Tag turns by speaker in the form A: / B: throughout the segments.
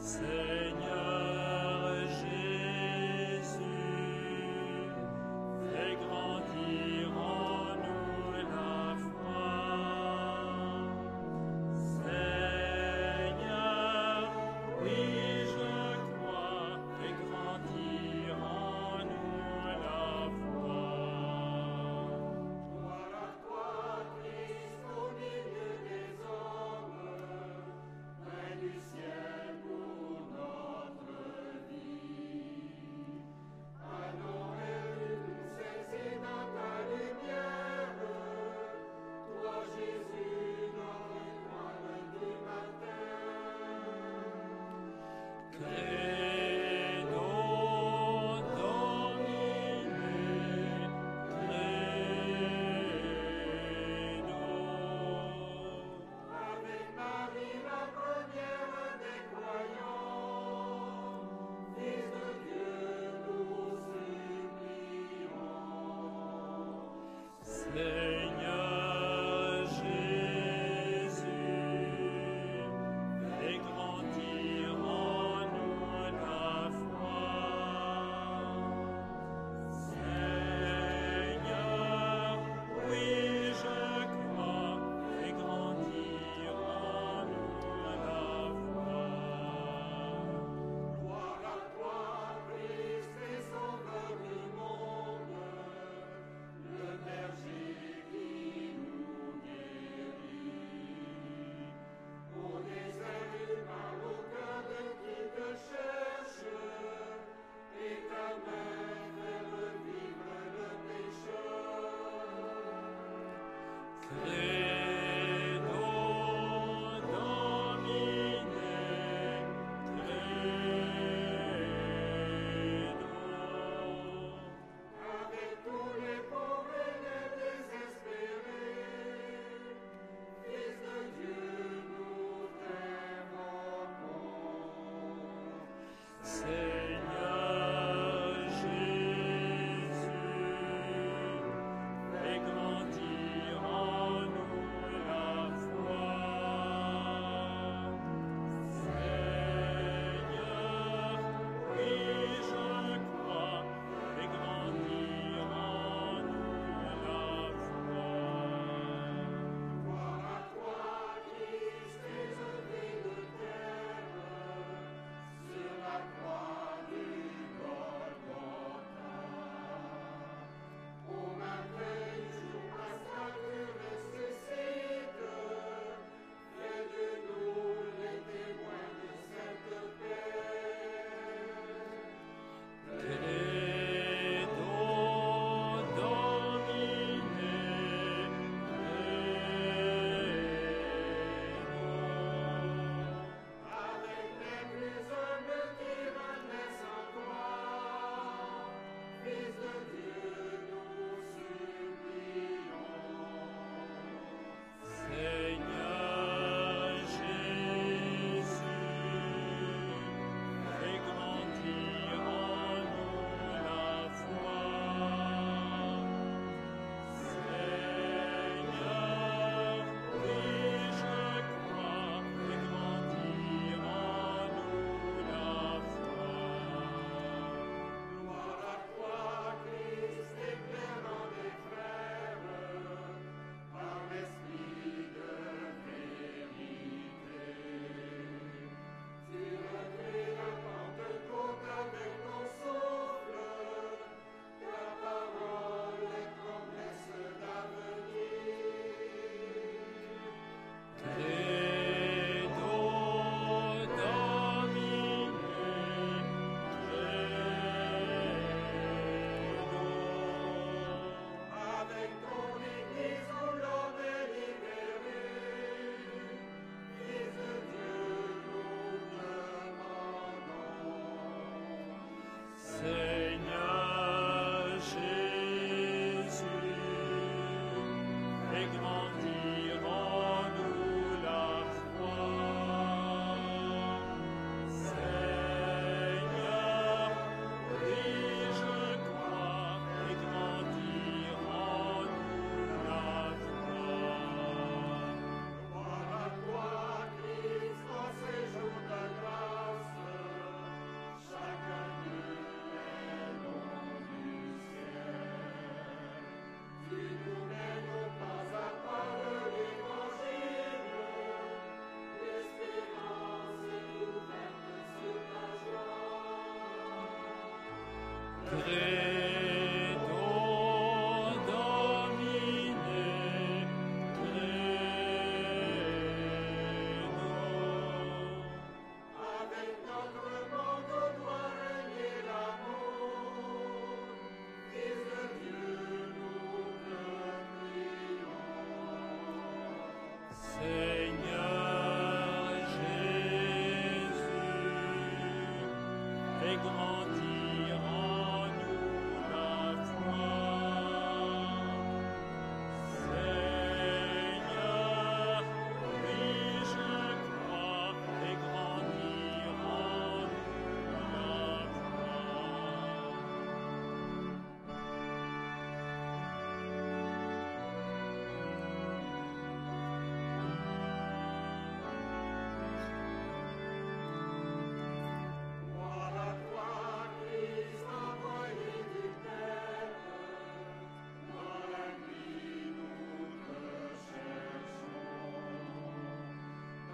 A: Seigneur Jésus, fais grandir en nous la foi. Seigneur, oui je crois, fais grandir en nous la foi.
B: Gloire à toi, Christ, au milieu des hommes, Reine du ciel pour notre vie. Allons nous saisir dans ta lumière, toi Jésus, notre étoile du matin.
A: Credo Domine, credo.
B: Avec Marie, la première des croyants, Fils de Dieu, nous supplions.
A: Seigneur Jésus, fais grandir en nous la foi. Seigneur, oui je crois, fais grandir en nous la foi.
B: Gloire à toi, Christ et Sauveur du monde, le berger qui nous guérit. Au désert, tu parles au cœur de qui te cherche, et ta main fait revivre le pécheur.
A: Credo Domine, credo.
B: Avec tous les pauvres et les désespérés, Fils de Dieu, nous t'invoquons.
A: Seigneur Jésus, fais grandir en nous
B: Avec notre monde doit régner l'amour. Fils de Dieu, nous te prions.
A: Seigneur Jésus, fais grandir en nous la foi. Seigneur, oui je crois, fais grandir en nous la foi.
B: Voilà toi, Christ envoyé du Père. Dans la nuit, nous te cherchons.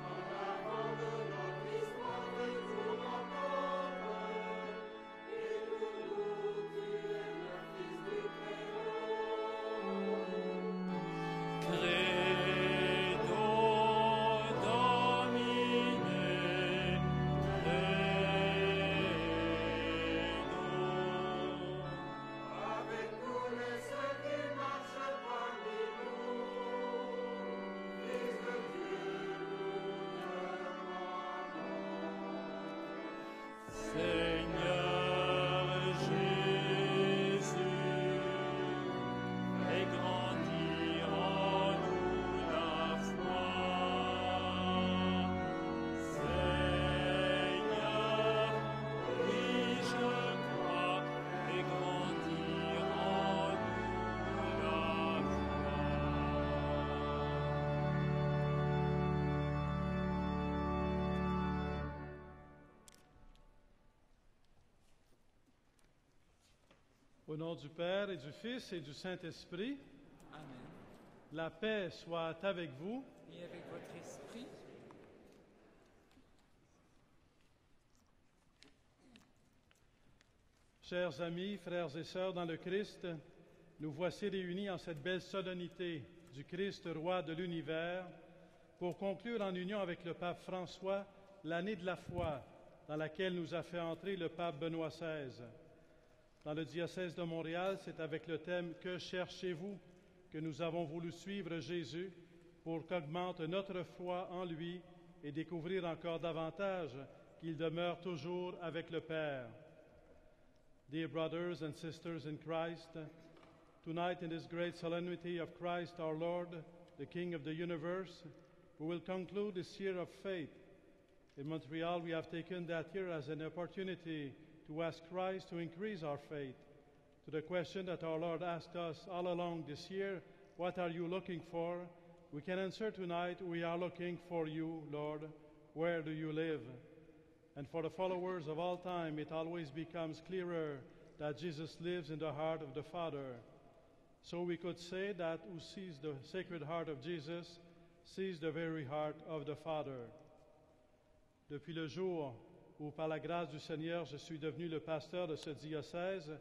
B: Dans l'avant de notre histoire, de tout entendre. Et pour nous, tu es le Fils du Très-Haut.
A: Credo Domine, credo.
B: Avec tous les ceux qui marchent parmi nous, Fils de Dieu, nous demandons.
A: Seigneur Jésus, fais grandir en nous la foi. Seigneur, oui je crois, fais grandir en nous la foi.
C: Au nom du Père et du Fils et du Saint-Esprit,
D: Amen.
C: la paix soit avec vous.
D: Et avec votre esprit,
C: Chers amis, frères et sœurs dans le Christ, nous voici réunis en cette belle solennité du Christ, roi de l'univers, pour conclure en union avec le pape François l'année de la foi dans laquelle nous a fait entrer le pape Benoît XVI. Dans le diocèse de Montréal, c'est avec le thème « Que cherchez-vous » que nous avons voulu suivre Jésus pour qu'augmente notre foi en lui et découvrir encore davantage qu'il demeure toujours avec le Père. Dear brothers and sisters in Christ, tonight in this great solemnity of Christ our Lord, the King of the universe, we will conclude this year of faith. In Montreal, we have taken that year as an opportunity to ask Christ to increase our faith. To the question that our Lord asked us all along this year, what are you looking for? We can answer tonight, we are looking for you, Lord. Where do you live? And for the followers of all time, it always becomes clearer that Jesus lives in the heart of the Father. So we could say that who sees the Sacred Heart of Jesus sees the very heart of the Father. Depuis le jour où, par la grâce du Seigneur, je suis devenu le pasteur de ce diocèse,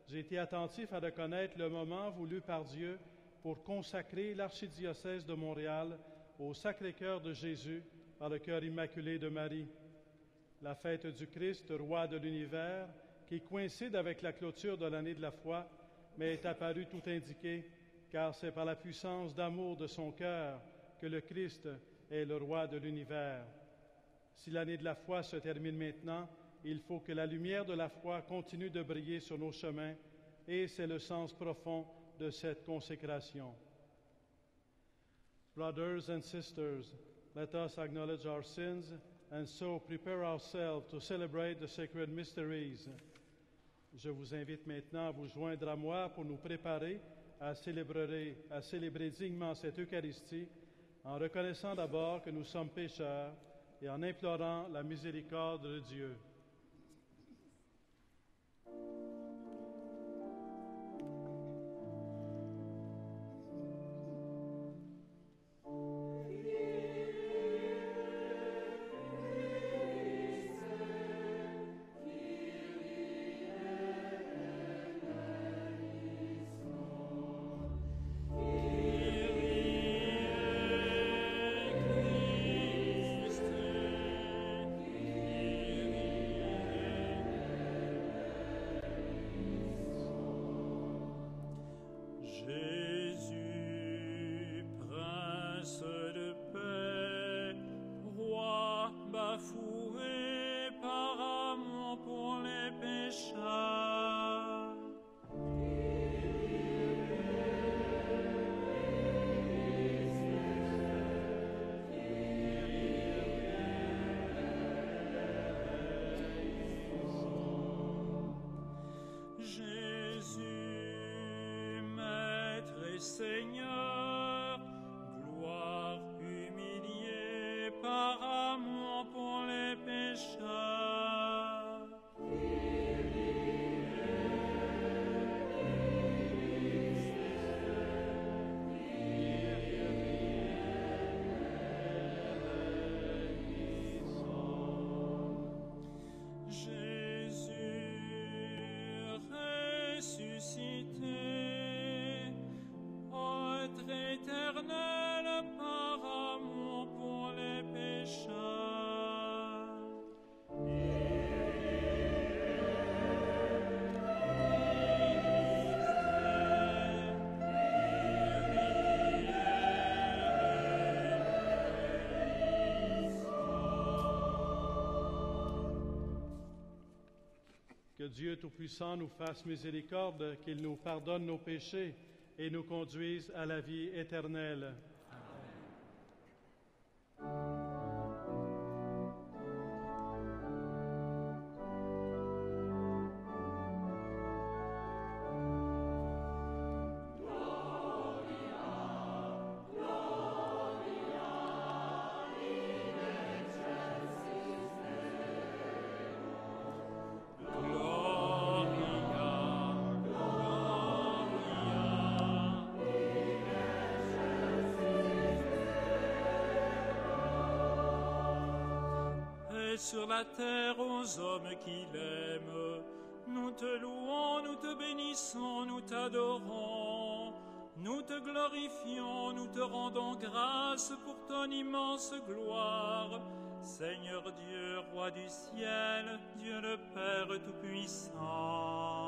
C: j'ai été attentif à reconnaître le moment voulu par Dieu pour consacrer l'archidiocèse de Montréal au Sacré-Cœur de Jésus par le cœur immaculé de Marie. La fête du Christ, roi de l'univers, qui coïncide avec la clôture de l'année de la foi, mais est apparue tout indiquée, car c'est par la puissance d'amour de son cœur que le Christ est le roi de l'univers. Si l'année de la foi se termine maintenant, il faut que la lumière de la foi continue de briller sur nos chemins, et c'est le sens profond de cette consécration. Brothers and sisters, let us acknowledge our sins and so prepare ourselves to celebrate the sacred mysteries. Je vous invite maintenant à vous joindre à moi pour nous préparer à célébrer dignement cette Eucharistie en reconnaissant d'abord que nous sommes pécheurs et en implorant la miséricorde de Dieu. Dieu Tout-Puissant nous fasse miséricorde, qu'il nous pardonne nos péchés et nous conduise à la vie éternelle.
A: Sur la terre aux hommes qui l'aiment. Nous te louons, nous te bénissons, nous t'adorons. Nous te glorifions, nous te rendons grâce pour ton immense gloire. Seigneur Dieu, Roi du ciel, Dieu le Père Tout-Puissant.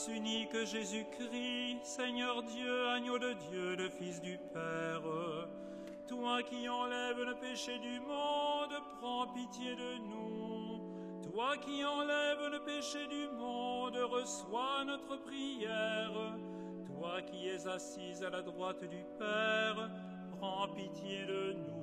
A: Unique Jésus-Christ, Seigneur Dieu, agneau de Dieu, le Fils du Père, toi qui enlèves le péché du monde, prends pitié de nous. Toi qui enlèves le péché du monde, reçois notre prière. Toi qui es assise à la droite du Père, prends pitié de nous.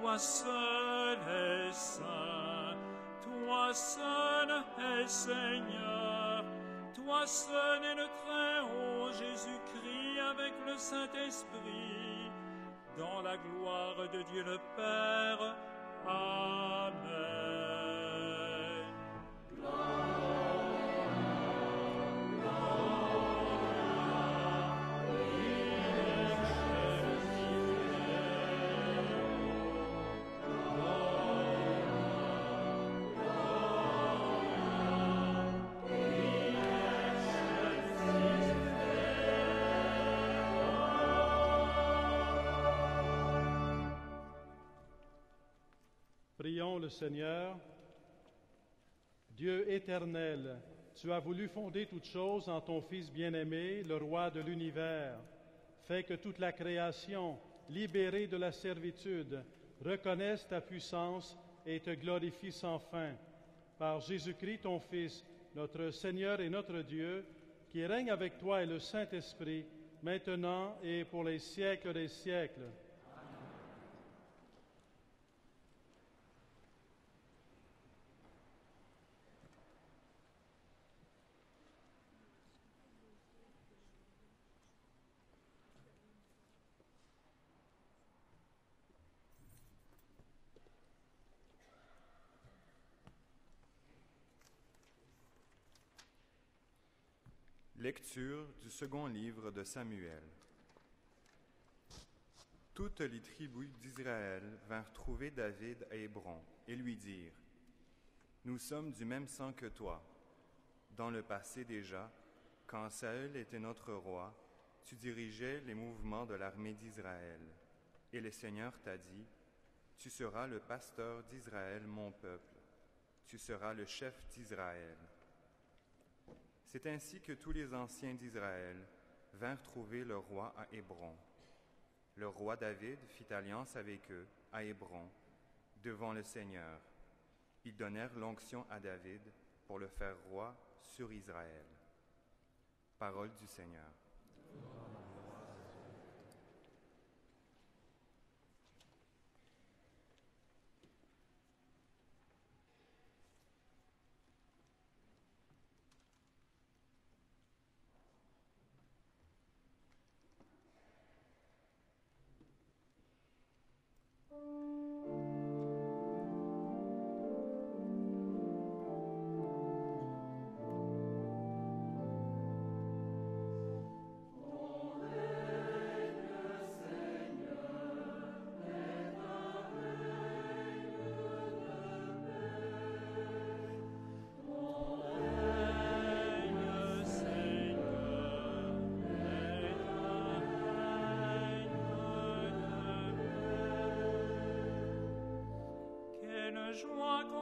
A: Toi seul es saint, toi seul es Seigneur, toi seul est le Très-Haut Jésus-Christ avec le Saint-Esprit, dans la gloire de Dieu le Père. Amen.
C: Prions le Seigneur. Dieu éternel, tu as voulu fonder toutes choses en ton Fils bien-aimé, le Roi de l'univers. Fais que toute la création, libérée de la servitude, reconnaisse ta puissance et te glorifie sans fin. Par Jésus-Christ, ton Fils, notre Seigneur et notre Dieu, qui règne avec toi et le Saint-Esprit, maintenant et pour les siècles des siècles.
D: Lecture du second livre de Samuel. Toutes les tribus d'Israël vinrent trouver David à Hébron et lui dirent : « Nous sommes du même sang que toi. Dans le passé déjà, quand Saül était notre roi, tu dirigeais les mouvements de l'armée d'Israël. Et le Seigneur t'a dit : Tu seras le pasteur d'Israël, mon peuple. Tu seras le chef d'Israël. » C'est ainsi que tous les anciens d'Israël vinrent trouver le roi à Hébron. Le roi David fit alliance avec eux à Hébron, devant le Seigneur. Ils donnèrent l'onction à David pour le faire roi sur Israël. Parole du Seigneur.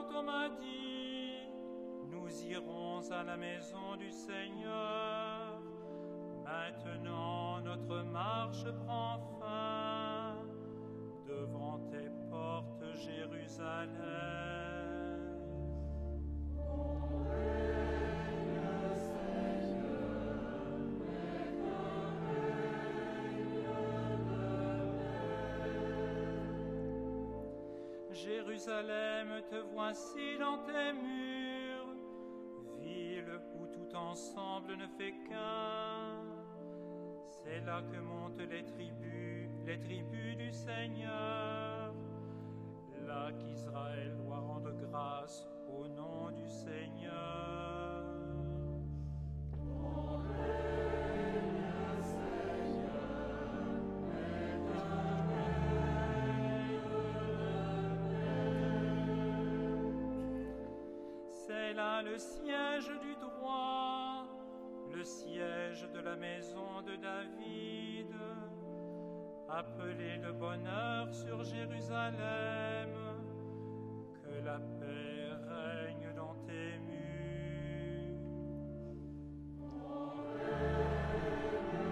A: quand on m'a dit, nous irons à la maison du Seigneur. Maintenant notre marche prend fin devant tes portes, Jérusalem. Jérusalem, te voici dans tes murs, ville où tout ensemble ne fait qu'un. C'est là que montent les tribus du Seigneur, là qu'Israël doit rendre grâce au nom du Seigneur. C'est là le siège du droit, le siège de la maison de David. Appelez le bonheur sur Jérusalem, que la paix règne dans tes murs.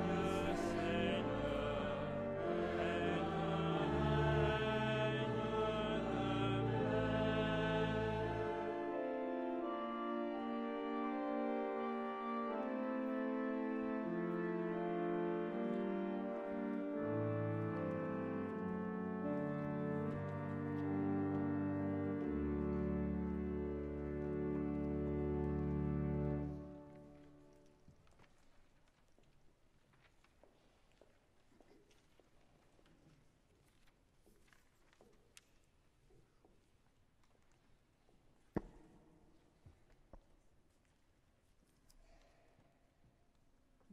A: Le Seigneur est un règne de paix.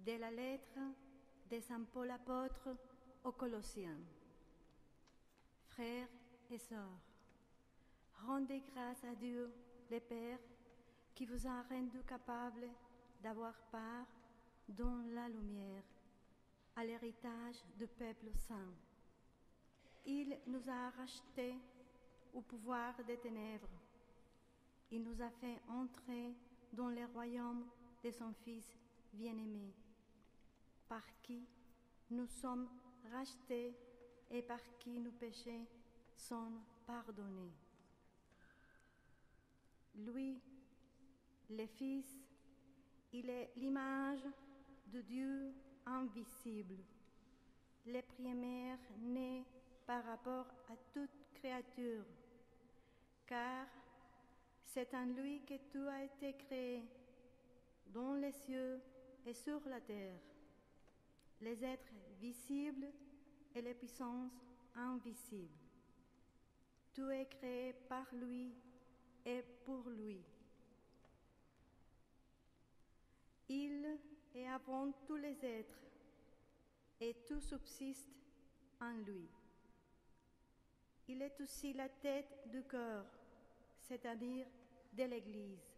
E: De la lettre de Saint Paul apôtre aux Colossiens. Frères et sœurs, rendez grâce à Dieu, le Père, qui vous a rendu capable d'avoir part dans la lumière, à l'héritage du peuple saint. Il nous a rachetés au pouvoir des ténèbres. Il nous a fait entrer dans le royaume de son Fils bien-aimé, par qui nous sommes rachetés et par qui nos péchés sont pardonnés. Lui, le Fils, il est l'image de Dieu invisible, le premier-né par rapport à toute créature, car c'est en lui que tout a été créé, dans les cieux et sur la terre, les êtres visibles et les puissances invisibles. Tout est créé par lui et pour lui. Il est avant tous les êtres et tout subsiste en lui. Il est aussi la tête du corps, c'est-à-dire de l'Église.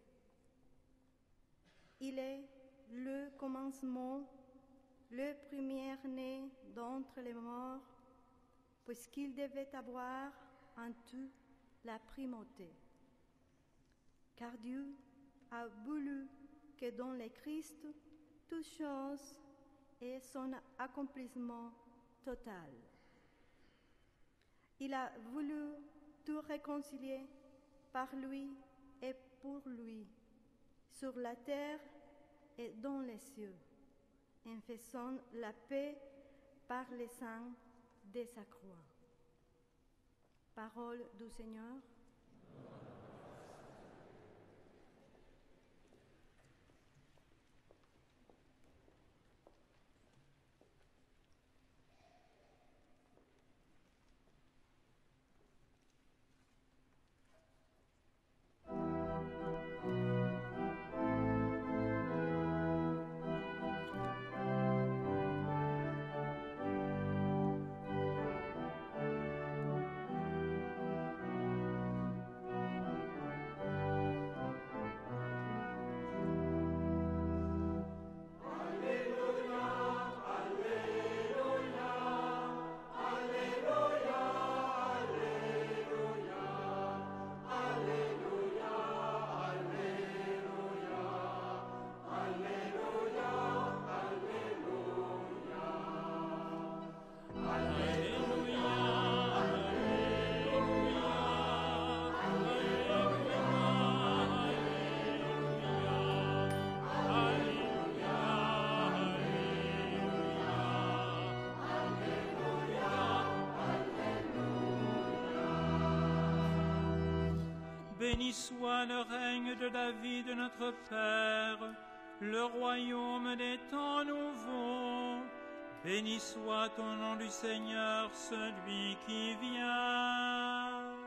E: Il est le commencement, le premier-né d'entre les morts, puisqu'il devait avoir en tout la primauté. Car Dieu a voulu que dans le Christ, toute chose ait son accomplissement total. Il a voulu tout réconcilier par lui et pour lui, sur la terre et dans les cieux, en faisant la paix par le sang de sa croix. Parole du Seigneur.
A: Béni soit le règne de David, notre Père, le royaume des temps nouveaux. Béni soit au nom du Seigneur, celui qui vient.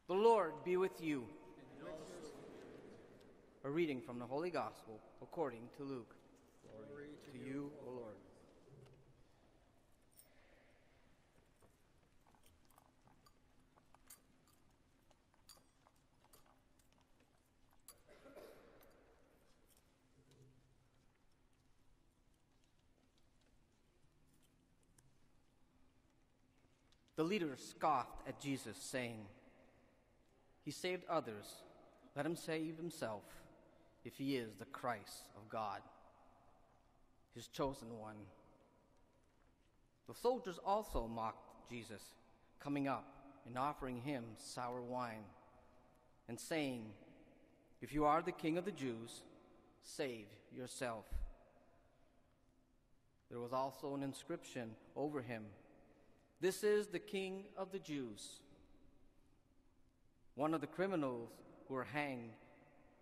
F: The Lord be with you. A reading from the Holy Gospel according to Luke. Glory to you, O Lord. The leaders scoffed at Jesus, saying, "He saved others. Let him save himself, if he is the Christ of God, his chosen one." The soldiers also mocked Jesus, coming up and offering him sour wine, and saying, "If you are the king of the Jews, save yourself." There was also an inscription over him, "This is the King of the Jews." One of the criminals who were hanged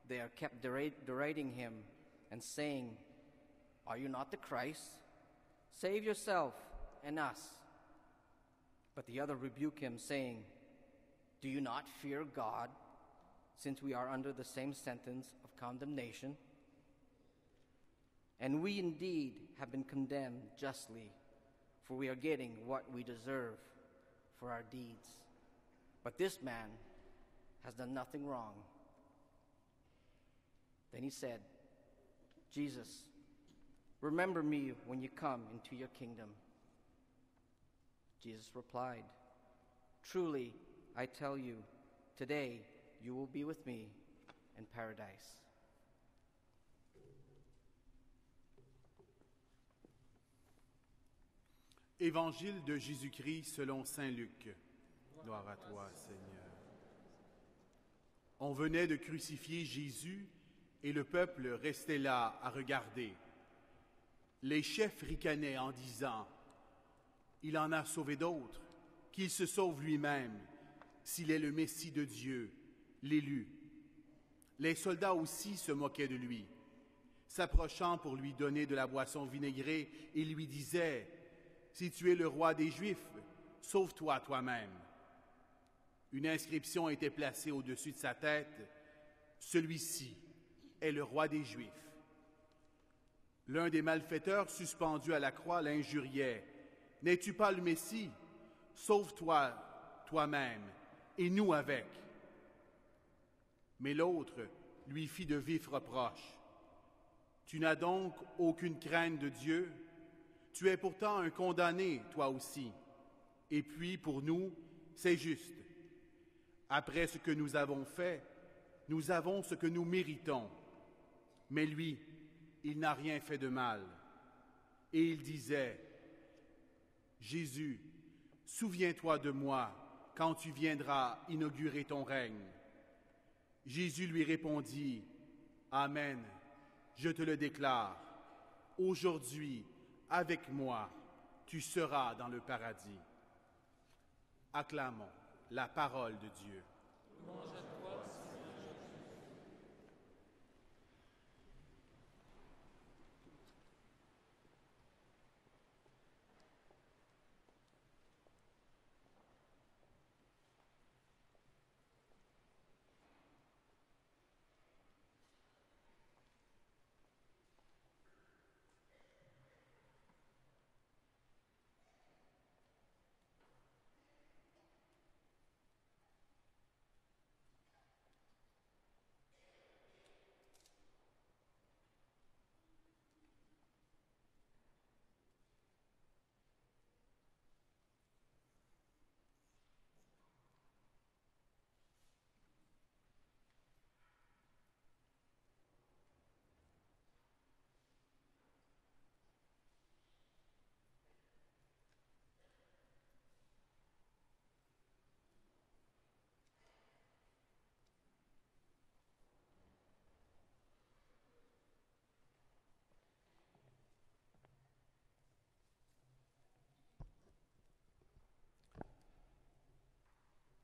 F: there kept deriding him and saying, "Are you not the Christ? Save yourself and us." But the other rebuked him, saying, "Do you not fear God, since we are under the same sentence of condemnation? And we indeed have been condemned justly, for we are getting what we deserve for our deeds. But this man has done nothing wrong." Then he said, "Jesus, remember me when you come into your kingdom." Jesus replied, "Truly, I tell you, today you will be with me in paradise."
G: Évangile de Jésus-Christ selon saint Luc. Gloire à toi, Seigneur. On venait de crucifier Jésus et le peuple restait là à regarder. Les chefs ricanaient en disant, « Il en a sauvé d'autres, qu'il se sauve lui-même, s'il est le Messie de Dieu, l'élu. » Les soldats aussi se moquaient de lui. S'approchant pour lui donner de la boisson vinaigrée, ils lui disaient, « Si tu es le roi des Juifs, sauve-toi toi-même. » Une inscription était placée au-dessus de sa tête, « Celui-ci est le roi des Juifs. » L'un des malfaiteurs suspendus à la croix l'injuriait, « N'es-tu pas le Messie? Sauve-toi toi-même, et nous avec. » Mais l'autre lui fit de vifs reproches. « Tu n'as donc aucune crainte de Dieu? Tu es pourtant un condamné, toi aussi. Et puis, pour nous, c'est juste. Après ce que nous avons fait, nous avons ce que nous méritons. Mais lui, il n'a rien fait de mal. » Et il disait, « Jésus, souviens-toi de moi quand tu viendras inaugurer ton règne. » Jésus lui répondit, « Amen, je te le déclare. Aujourd'hui, avec moi, tu seras dans le paradis. » Acclamons la parole de Dieu.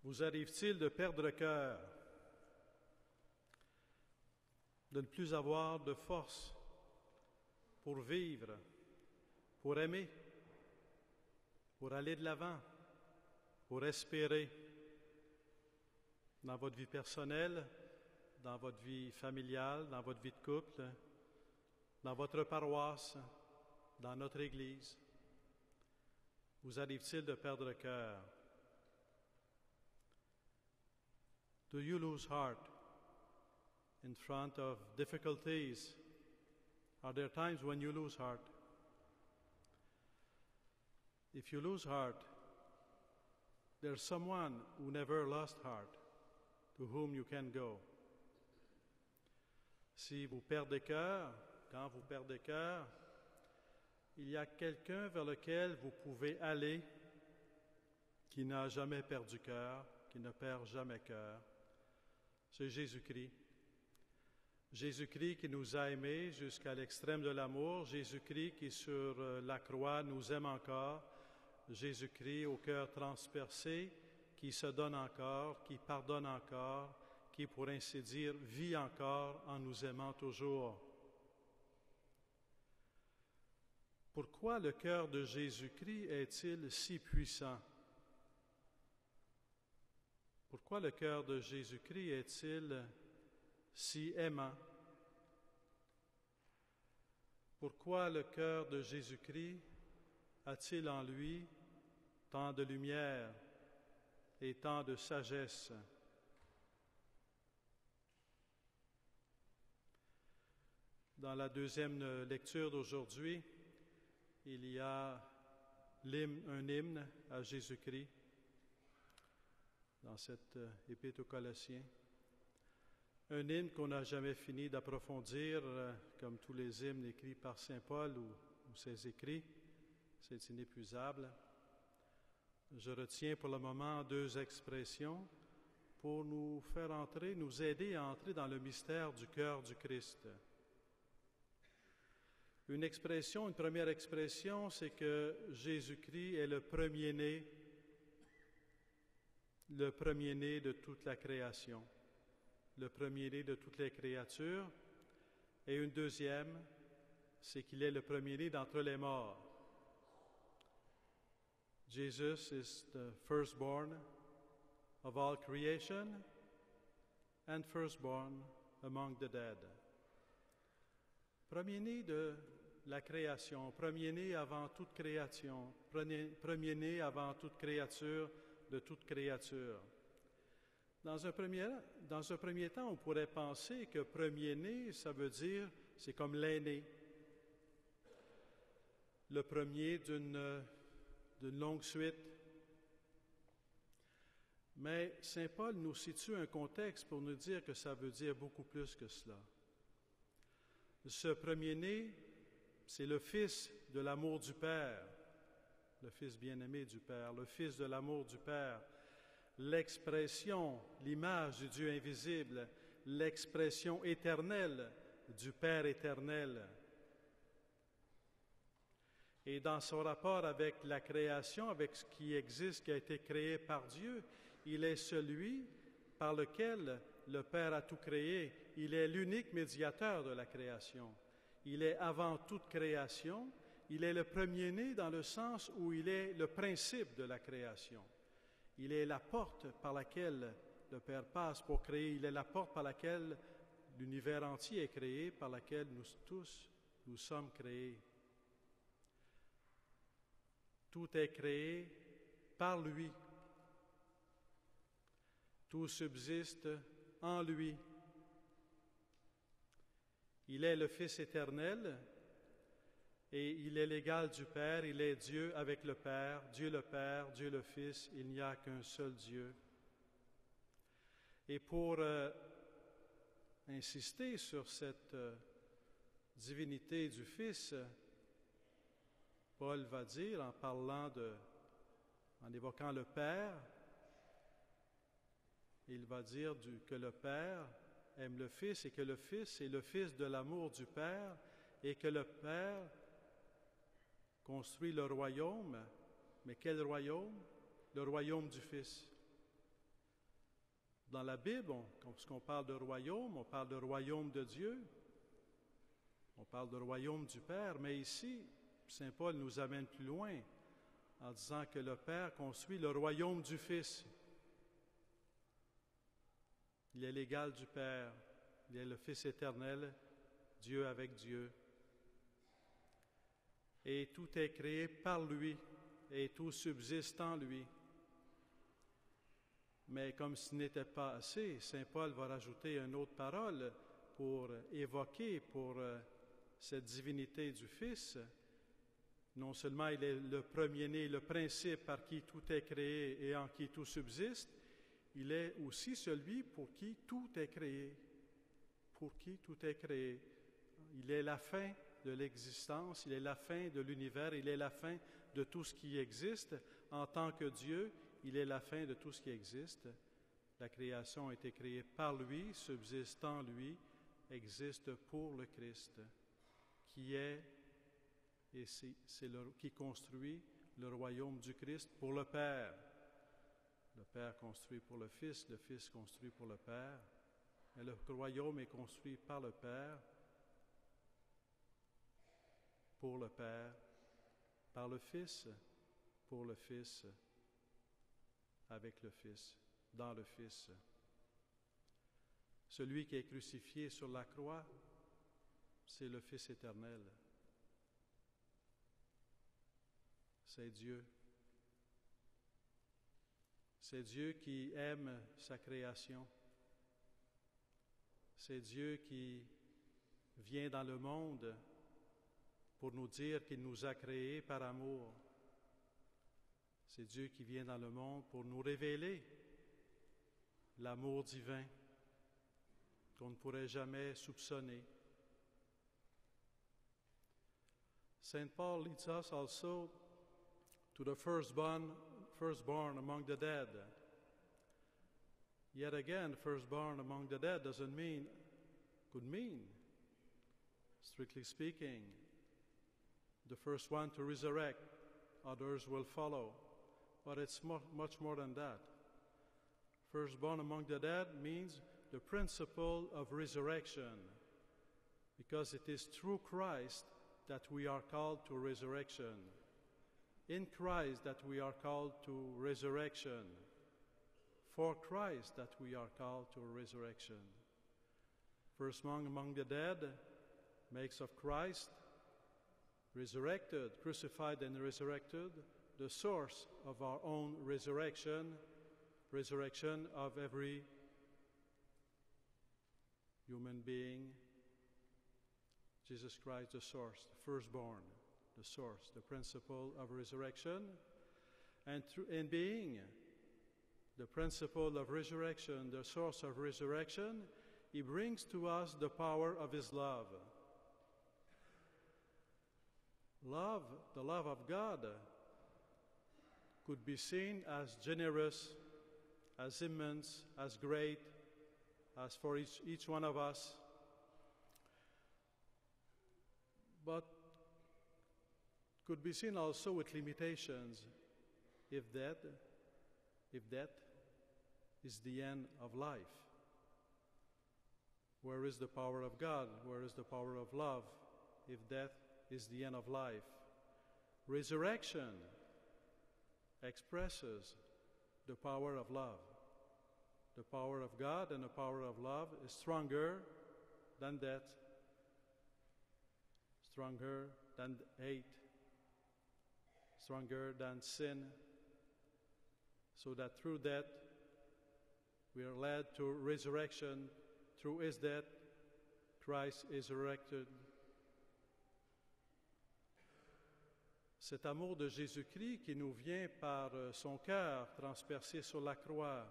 C: Vous arrive-t-il de perdre cœur, de ne plus avoir de force pour vivre, pour aimer, pour aller de l'avant, pour espérer dans votre vie personnelle, dans votre vie familiale, dans votre vie de couple, dans votre paroisse, dans notre Église? Vous arrive-t-il de perdre cœur? Do you lose heart in front of difficulties? Are there times when you lose heart? If you lose heart, there's someone who never lost heart to whom you can go. Si vous perdez cœur, quand vous perdez cœur, il y a quelqu'un vers lequel vous pouvez aller qui n'a jamais perdu cœur, qui ne perd jamais cœur. C'est Jésus-Christ. Jésus-Christ qui nous a aimés jusqu'à l'extrême de l'amour. Jésus-Christ qui sur la croix nous aime encore. Jésus-Christ au cœur transpercé qui se donne encore, qui pardonne encore, qui, pour ainsi dire, vit encore en nous aimant toujours. Pourquoi le cœur de Jésus-Christ est-il si puissant? Pourquoi le cœur de Jésus-Christ est-il si aimant? Pourquoi le cœur de Jésus-Christ a-t-il en lui tant de lumière et tant de sagesse? Dans la deuxième lecture d'aujourd'hui, il y a un hymne à Jésus-Christ dans cette épître aux Colossiens. Un hymne qu'on n'a jamais fini d'approfondir, comme tous les hymnes écrits par Saint Paul ou ses écrits. C'est inépuisable. Je retiens pour le moment deux expressions pour nous faire entrer, nous aider à entrer dans le mystère du cœur du Christ. Une première expression, c'est que Jésus-Christ est le premier-né de toute la création, le premier-né de toutes les créatures. Et une deuxième, c'est qu'il est le premier-né d'entre les morts. Jesus is the firstborn of all creation and firstborn among the dead. Premier-né de la création, premier-né avant toute création, premier-né avant toute créature de toute créature. Dans un premier temps, on pourrait penser que premier-né, ça veut dire, c'est comme l'aîné, le premier d'une longue suite. Mais Saint Paul nous situe un contexte pour nous dire que ça veut dire beaucoup plus que cela. Ce premier-né, c'est le Fils de l'amour du Père, le Fils bien-aimé du Père, le Fils de l'amour du Père, l'expression, l'image du Dieu invisible, l'expression éternelle du Père éternel. Et dans son rapport avec la création, avec ce qui existe, qui a été créé par Dieu, il est celui par lequel le Père a tout créé. Il est l'unique médiateur de la création. Il est avant toute création. Il est le premier-né dans le sens où il est le principe de la création. Il est la porte par laquelle le Père passe pour créer. Il est la porte par laquelle l'univers entier est créé, par laquelle nous tous, nous sommes créés. Tout est créé par lui. Tout subsiste en lui. Il est le Fils éternel et il est l'égal du Père. Il est Dieu avec le Père, Dieu le Fils. Il n'y a qu'un seul Dieu. Et pour insister sur cette divinité du Fils, Paul va dire, en évoquant le Père, il va dire que le Père aime le Fils et que le Fils est le Fils de l'amour du Père et que le Père construit le royaume. Mais quel royaume? Le royaume du Fils. Dans la Bible, lorsqu'on parle de royaume, on parle de royaume de Dieu, on parle de royaume du Père, mais ici, Saint Paul nous amène plus loin en disant que le Père construit le royaume du Fils. Il est l'égal du Père, il est le Fils éternel, Dieu avec Dieu. Et tout est créé par lui, et tout subsiste en lui. Mais comme ce n'était pas assez, Saint Paul va rajouter une autre parole pour évoquer pour cette divinité du Fils. Non seulement il est le premier-né, le principe par qui tout est créé et en qui tout subsiste, il est aussi celui pour qui tout est créé. Pour qui tout est créé. Il est la fin de l'existence, il est la fin de l'univers, il est la fin de tout ce qui existe. En tant que Dieu, il est la fin de tout ce qui existe. La création a été créée par lui, subsiste en lui, existe pour le Christ, qui est et qui construit le royaume du Christ pour le Père. Le Père construit pour le Fils construit pour le Père. Et le royaume est construit par le Père, pour le Père, par le Fils, pour le Fils, avec le Fils, dans le Fils. Celui qui est crucifié sur la croix, c'est le Fils éternel. C'est Dieu. C'est Dieu qui aime sa création. C'est Dieu qui vient dans le monde pour nous dire qu'il nous a créés par amour. C'est Dieu qui vient dans le monde pour nous révéler l'amour divin qu'on ne pourrait jamais soupçonner. Saint Paul leads us also to the firstborn among the dead. Yet again, firstborn among the dead could mean, strictly speaking, the first one to resurrect. Others will follow. But it's much more than that. Firstborn among the dead means the principle of resurrection, because it is through Christ that we are called to resurrection. In Christ that we are called to resurrection. For Christ that we are called to resurrection. Firstborn among the dead makes of Christ, resurrected, crucified and resurrected, the source of our own resurrection of every human being. Jesus Christ, the source, the firstborn, the source, the principle of resurrection. And in being the principle of resurrection, the source of resurrection, he brings to us the power of his love. Love, the love of God, could be seen as generous, as immense, as great, as for each one of us. But could be seen also with limitations, if that is the end of life. Where is the power of God? Where is the power of love? If death is the end of life. Resurrection expresses the power of love. The power of God and the power of love is stronger than death, stronger than hate, stronger than sin, so that through that we are led to resurrection. Through his death, Christ is resurrected. Cet amour de Jésus-Christ qui nous vient par son cœur transpercé sur la croix,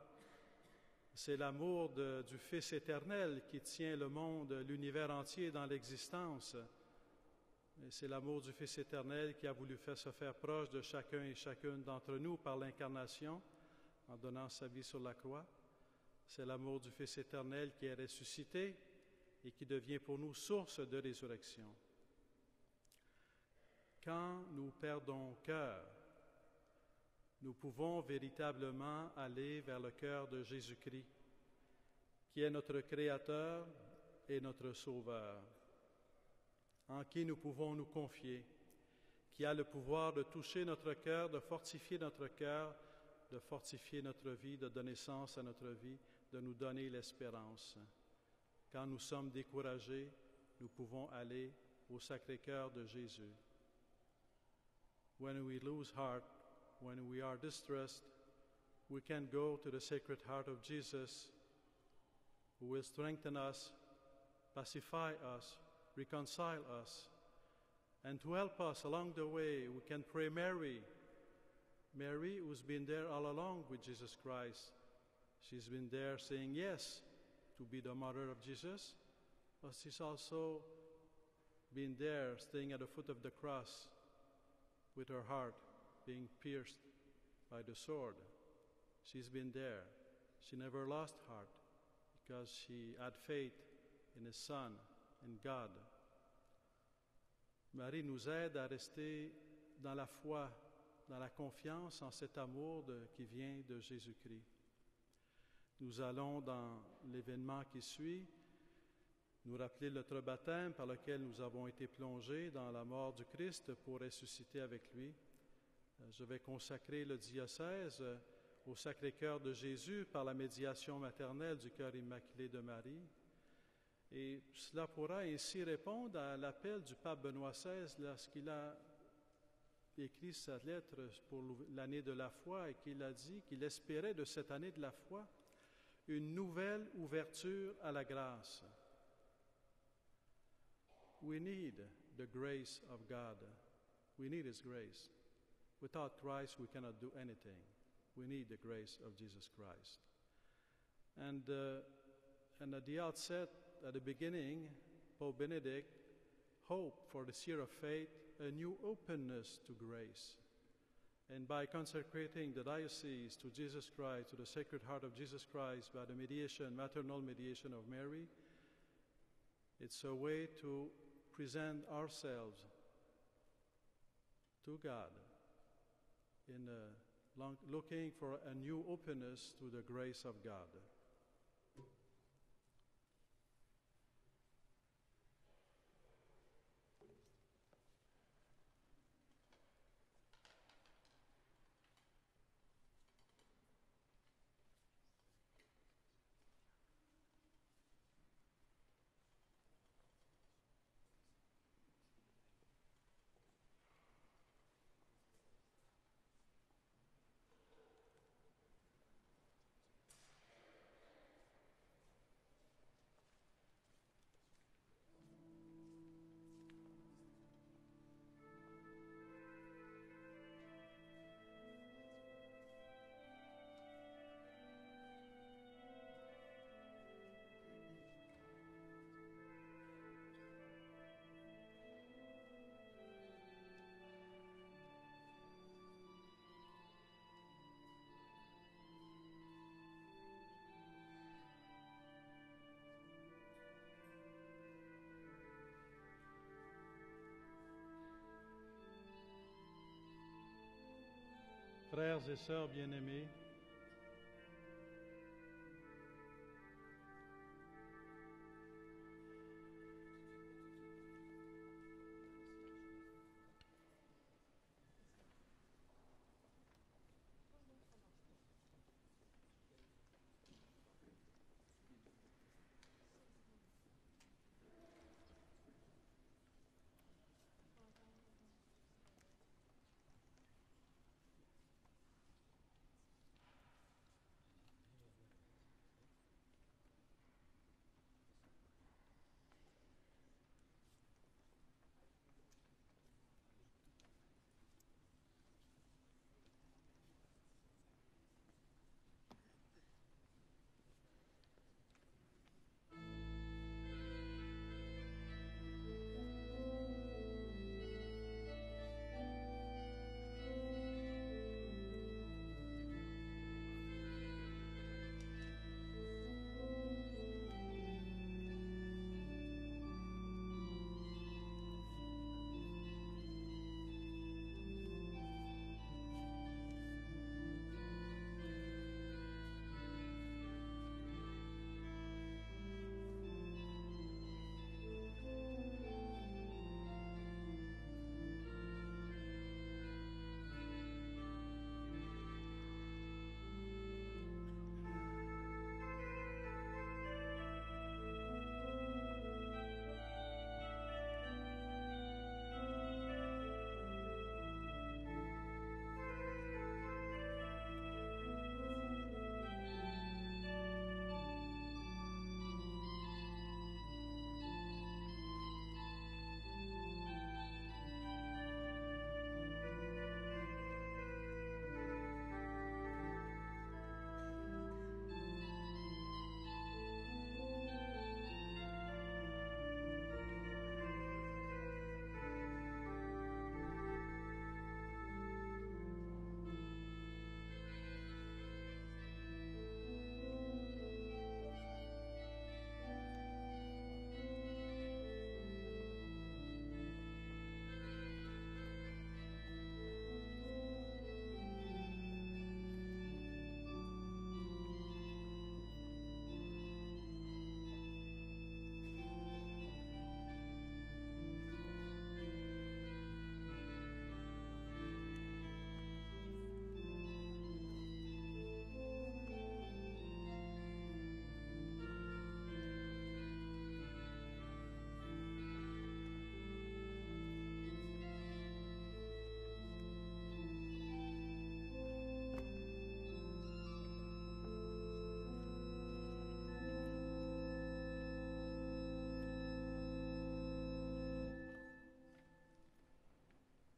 C: c'est l'amour du Fils éternel qui tient le monde, l'univers entier dans l'existence. Et c'est l'amour du Fils éternel qui a voulu se faire proche de chacun et chacune d'entre nous par l'incarnation, en donnant sa vie sur la croix. C'est l'amour du Fils éternel qui est ressuscité et qui devient pour nous source de résurrection. Quand nous perdons cœur, nous pouvons véritablement aller vers le cœur de Jésus-Christ, qui est notre Créateur et notre Sauveur, en qui nous pouvons nous confier, qui a le pouvoir de toucher notre cœur, de fortifier notre cœur, de fortifier notre vie, de donner sens à notre vie, de nous donner l'espérance. Quand nous sommes découragés, nous pouvons aller au Sacré-Cœur de Jésus. When we lose heart, when we are distressed, we can go to the Sacred Heart of Jesus, who will strengthen us, pacify us, reconcile us. And to help us along the way, we can pray Mary. Mary, who's been there all along with Jesus Christ. She's been there saying yes to be the mother of Jesus, but she's also been there staying at the foot of the cross with her heart being pierced by the sword. She's been there. She never lost heart because she had faith in His Son, in God. Marie nous aide à rester dans la foi, dans la confiance en cet amour qui vient de Jésus-Christ. Nous allons, dans l'événement qui suit, nous rappeler notre baptême par lequel nous avons été plongés dans la mort du Christ pour ressusciter avec lui. Je vais consacrer le diocèse au Sacré-Cœur de Jésus par la médiation maternelle du Cœur immaculé de Marie. Et cela pourra ainsi répondre à l'appel du pape Benoît XVI lorsqu'il a écrit sa lettre pour l'année de la foi et qu'il a dit qu'il espérait de cette année de la foi une nouvelle ouverture à la grâce. We need the grace of God. We need His grace. Without Christ, we cannot do anything. We need the grace of Jesus Christ. And at the outset, at the beginning, Pope Benedict hoped for this year of faith a new openness to grace. And by consecrating the diocese to Jesus Christ, to the Sacred Heart of Jesus Christ, by the maternal mediation of Mary, it's a way to present ourselves to God in looking for a new openness to the grace of God. Frères et sœurs bien-aimés,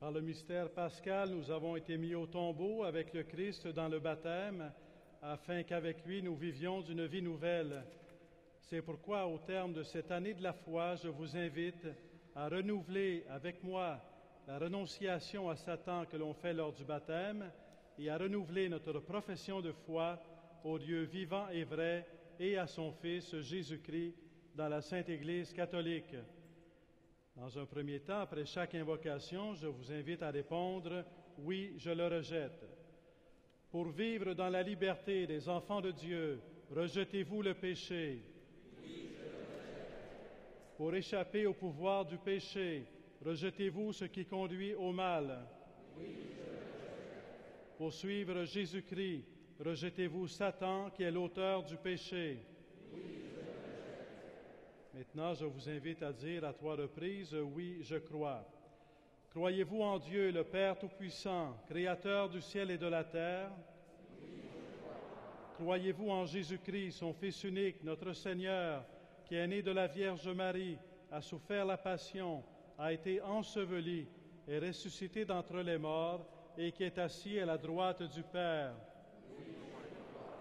C: Par le mystère pascal, nous avons été mis au tombeau avec le Christ dans le baptême, afin qu'avec lui nous vivions d'une vie nouvelle. C'est pourquoi, au terme de cette année de la foi, je vous invite à renouveler avec moi la renonciation à Satan que l'on fait lors du baptême et à renouveler notre profession de foi au Dieu vivant et vrai et à son Fils Jésus-Christ dans la Sainte Église catholique. Dans un premier temps, après chaque invocation, je vous invite à répondre « Oui, je le rejette ». Pour vivre dans la liberté des enfants de Dieu, rejetez-vous le péché. Oui, je le rejette. Pour échapper au pouvoir du péché, rejetez-vous ce qui conduit au mal. Oui, je le rejette. Pour suivre Jésus-Christ, rejetez-vous Satan qui est l'auteur du péché. Oui, je le rejette. Maintenant, je vous invite à dire à 3 reprises « Oui, je crois ». Croyez-vous en Dieu, le Père Tout-Puissant, Créateur du ciel et de la terre? Oui, je crois. Croyez-vous en Jésus-Christ, son Fils unique, notre Seigneur, qui est né de la Vierge Marie, a souffert la passion, a été enseveli et ressuscité d'entre les morts, et qui est assis à la droite du Père? Oui, je crois.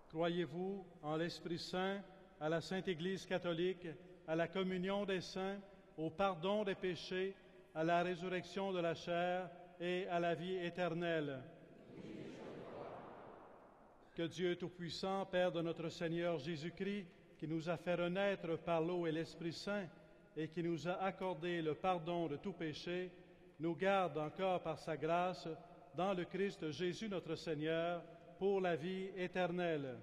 C: Croyez-vous en l'Esprit Saint, à la Sainte Église catholique, à la communion des saints, au pardon des péchés, à la résurrection de la chair et à la vie éternelle? Oui, je crois. Que Dieu Tout-Puissant, Père de notre Seigneur Jésus-Christ, qui nous a fait renaître par l'eau et l'Esprit Saint et qui nous a accordé le pardon de tout péché, nous garde encore par sa grâce dans le Christ Jésus notre Seigneur pour la vie éternelle.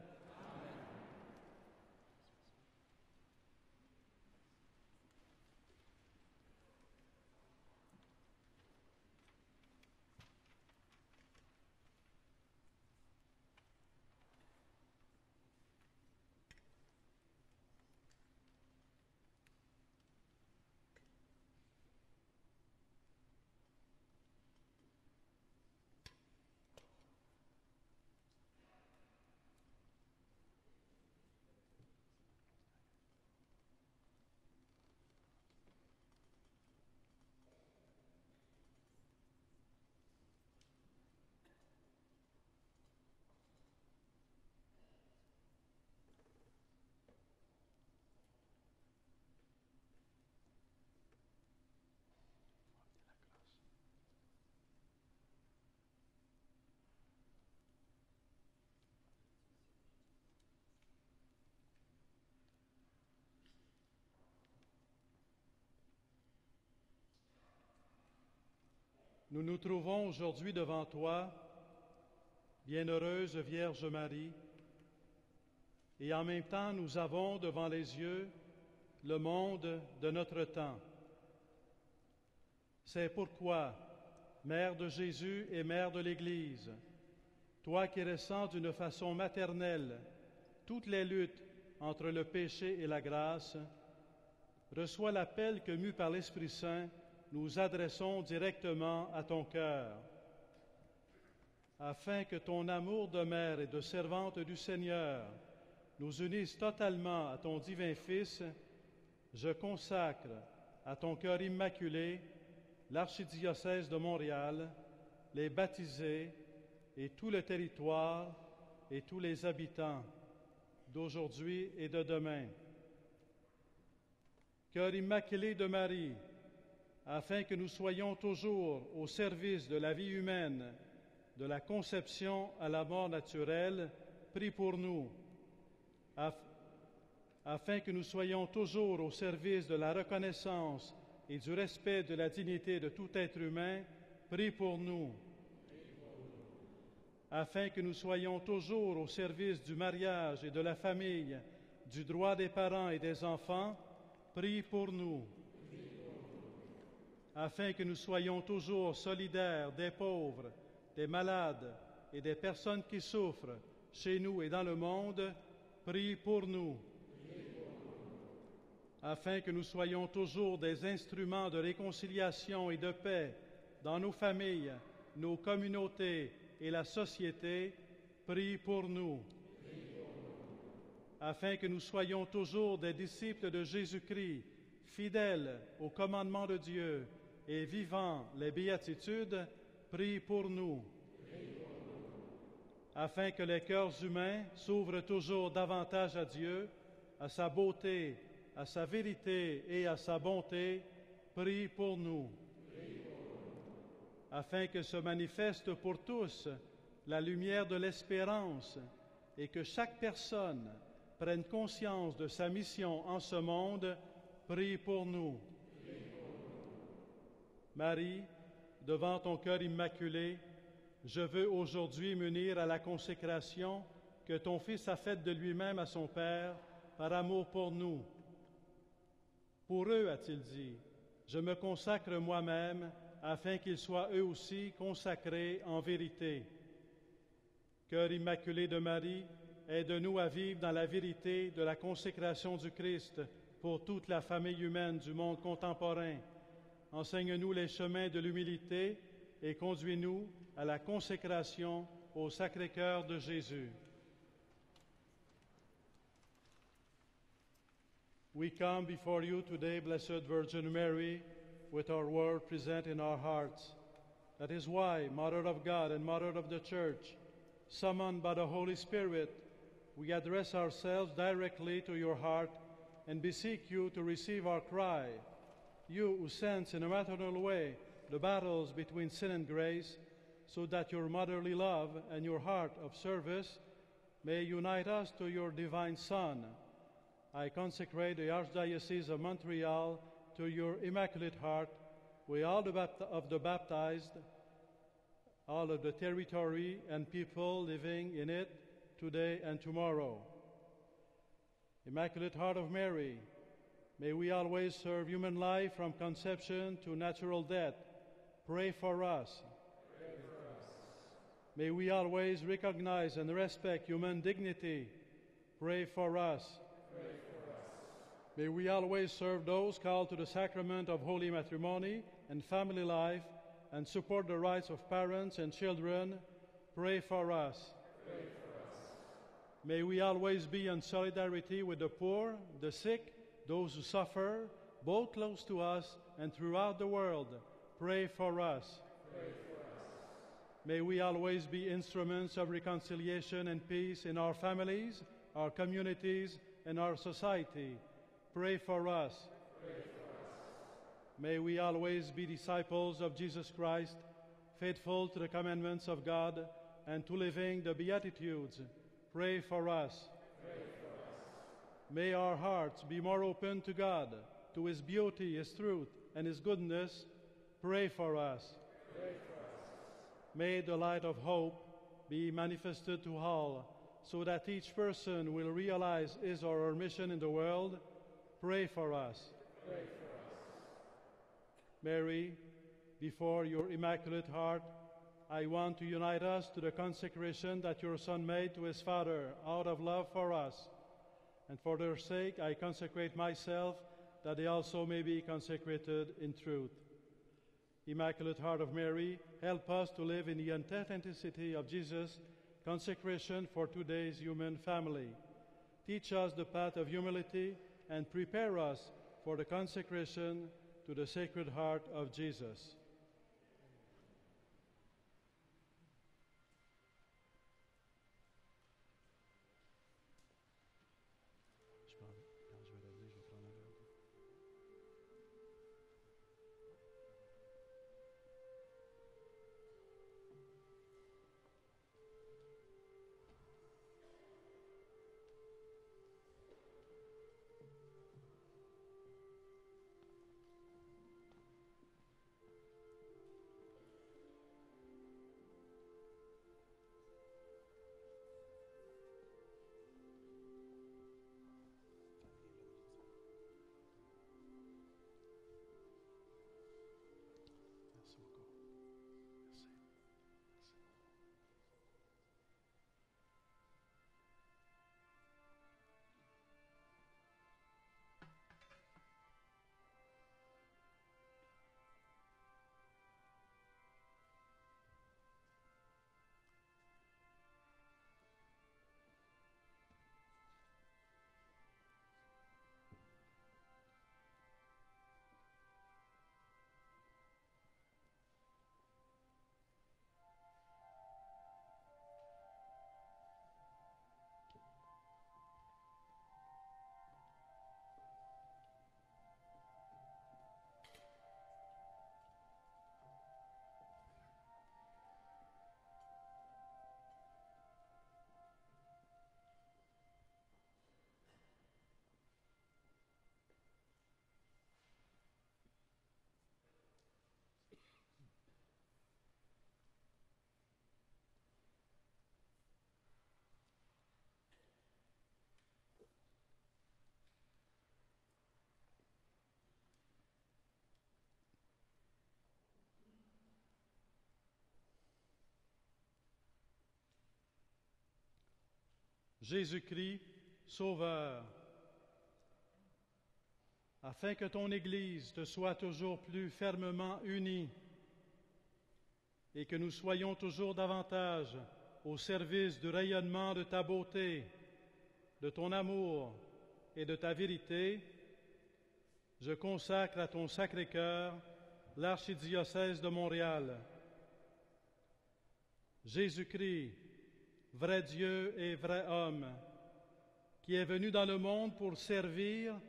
C: Nous nous trouvons aujourd'hui devant toi, bienheureuse Vierge Marie, et en même temps nous avons devant les yeux le monde de notre temps. C'est pourquoi, Mère de Jésus et Mère de l'Église, toi qui ressens d'une façon maternelle toutes les luttes entre le péché et la grâce, reçois l'appel que, mus par l'Esprit Saint, nous adressons directement à ton cœur. Afin que ton amour de mère et de servante du Seigneur nous unisse totalement à ton divin Fils, je consacre à ton cœur immaculé l'archidiocèse de Montréal, les baptisés et tout le territoire et tous les habitants d'aujourd'hui et de demain. Cœur immaculé de Marie, afin que nous soyons toujours au service de la vie humaine, de la conception à la mort naturelle, prie pour nous. Afin que nous soyons toujours au service de la reconnaissance et du respect de la dignité de tout être humain, prie pour nous. Afin que nous soyons toujours au service du mariage et de la famille, du droit des parents et des enfants, prie pour nous. Afin que nous soyons toujours solidaires des pauvres, des malades et des personnes qui souffrent, chez nous et dans le monde, prie pour nous. Afin que nous soyons toujours des instruments de réconciliation et de paix dans nos familles, nos communautés et la société, prie pour nous. Afin que nous soyons toujours des disciples de Jésus-Christ, fidèles au commandement de Dieu, et vivant les béatitudes, prie pour nous. Afin que les cœurs humains s'ouvrent toujours davantage à Dieu, à sa beauté, à sa vérité et à sa bonté, prie pour nous. Afin que se manifeste pour tous la lumière de l'espérance et que chaque personne prenne conscience de sa mission en ce monde, prie pour nous. Marie, devant ton cœur immaculé, je veux aujourd'hui m'unir à la consécration que ton Fils a faite de lui-même à son Père par amour pour nous. Pour eux, a-t-il dit, je me consacre moi-même afin qu'ils soient eux aussi consacrés en vérité. Cœur immaculé de Marie, aide-nous à vivre dans la vérité de la consécration du Christ pour toute la famille humaine du monde contemporain. Enseigne-nous les chemins de l'humilité et conduis-nous à la consécration au Sacré-Cœur de Jésus. We come before you today, Blessed Virgin Mary, with our world present in our hearts. That is why, Mother of God and Mother of the Church, summoned by the Holy Spirit, we address ourselves directly to your heart and beseech you to receive our cry. You who sense in a maternal way the battles between sin and grace, so that your motherly love and your heart of service may unite us to your divine Son. I consecrate the Archdiocese of Montreal to your Immaculate Heart, with all of the baptized, all of the territory and people living in it today and tomorrow. Immaculate Heart of Mary, may we always serve human life from conception to natural death. Pray for us.
B: Pray for us.
C: May we always recognize and respect human dignity. Pray for us.
B: Pray for us.
C: May we always serve those called to the sacrament of holy matrimony and family life and support the rights of parents and children. Pray for us.
B: Pray for us.
C: May we always be in solidarity with the poor, the sick, those who suffer, both close to us and throughout the world. Pray for us.
B: Pray for us.
C: May we always be instruments of reconciliation and peace in our families, our communities, and our society. Pray for us.
B: Pray for us.
C: May we always be disciples of Jesus Christ, faithful to the commandments of God and to living the Beatitudes. Pray for us.
B: Pray for us.
C: May our hearts be more open to God, to His beauty, His truth, and His goodness. Pray for us.
B: Pray for us.
C: May the light of hope be manifested to all, so that each person will realize his or her mission in the world. Pray for us.
B: Pray for us.
C: Mary, before your Immaculate Heart, I want to unite us to the consecration that your Son made to His Father out of love for us. And for their sake, I consecrate myself, that they also may be consecrated in truth. Immaculate Heart of Mary, help us to live in the authenticity of Jesus' consecration for today's human family. Teach us the path of humility and prepare us for the consecration to the Sacred Heart of Jesus. Jésus-Christ, Sauveur, afin que ton Église te soit toujours plus fermement unie et que nous soyons toujours davantage au service du rayonnement de ta beauté, de ton amour et de ta vérité, je consacre à ton Sacré-Cœur l'archidiocèse de Montréal. Jésus-Christ, vrai Dieu et vrai homme, qui est venu dans le monde pour servir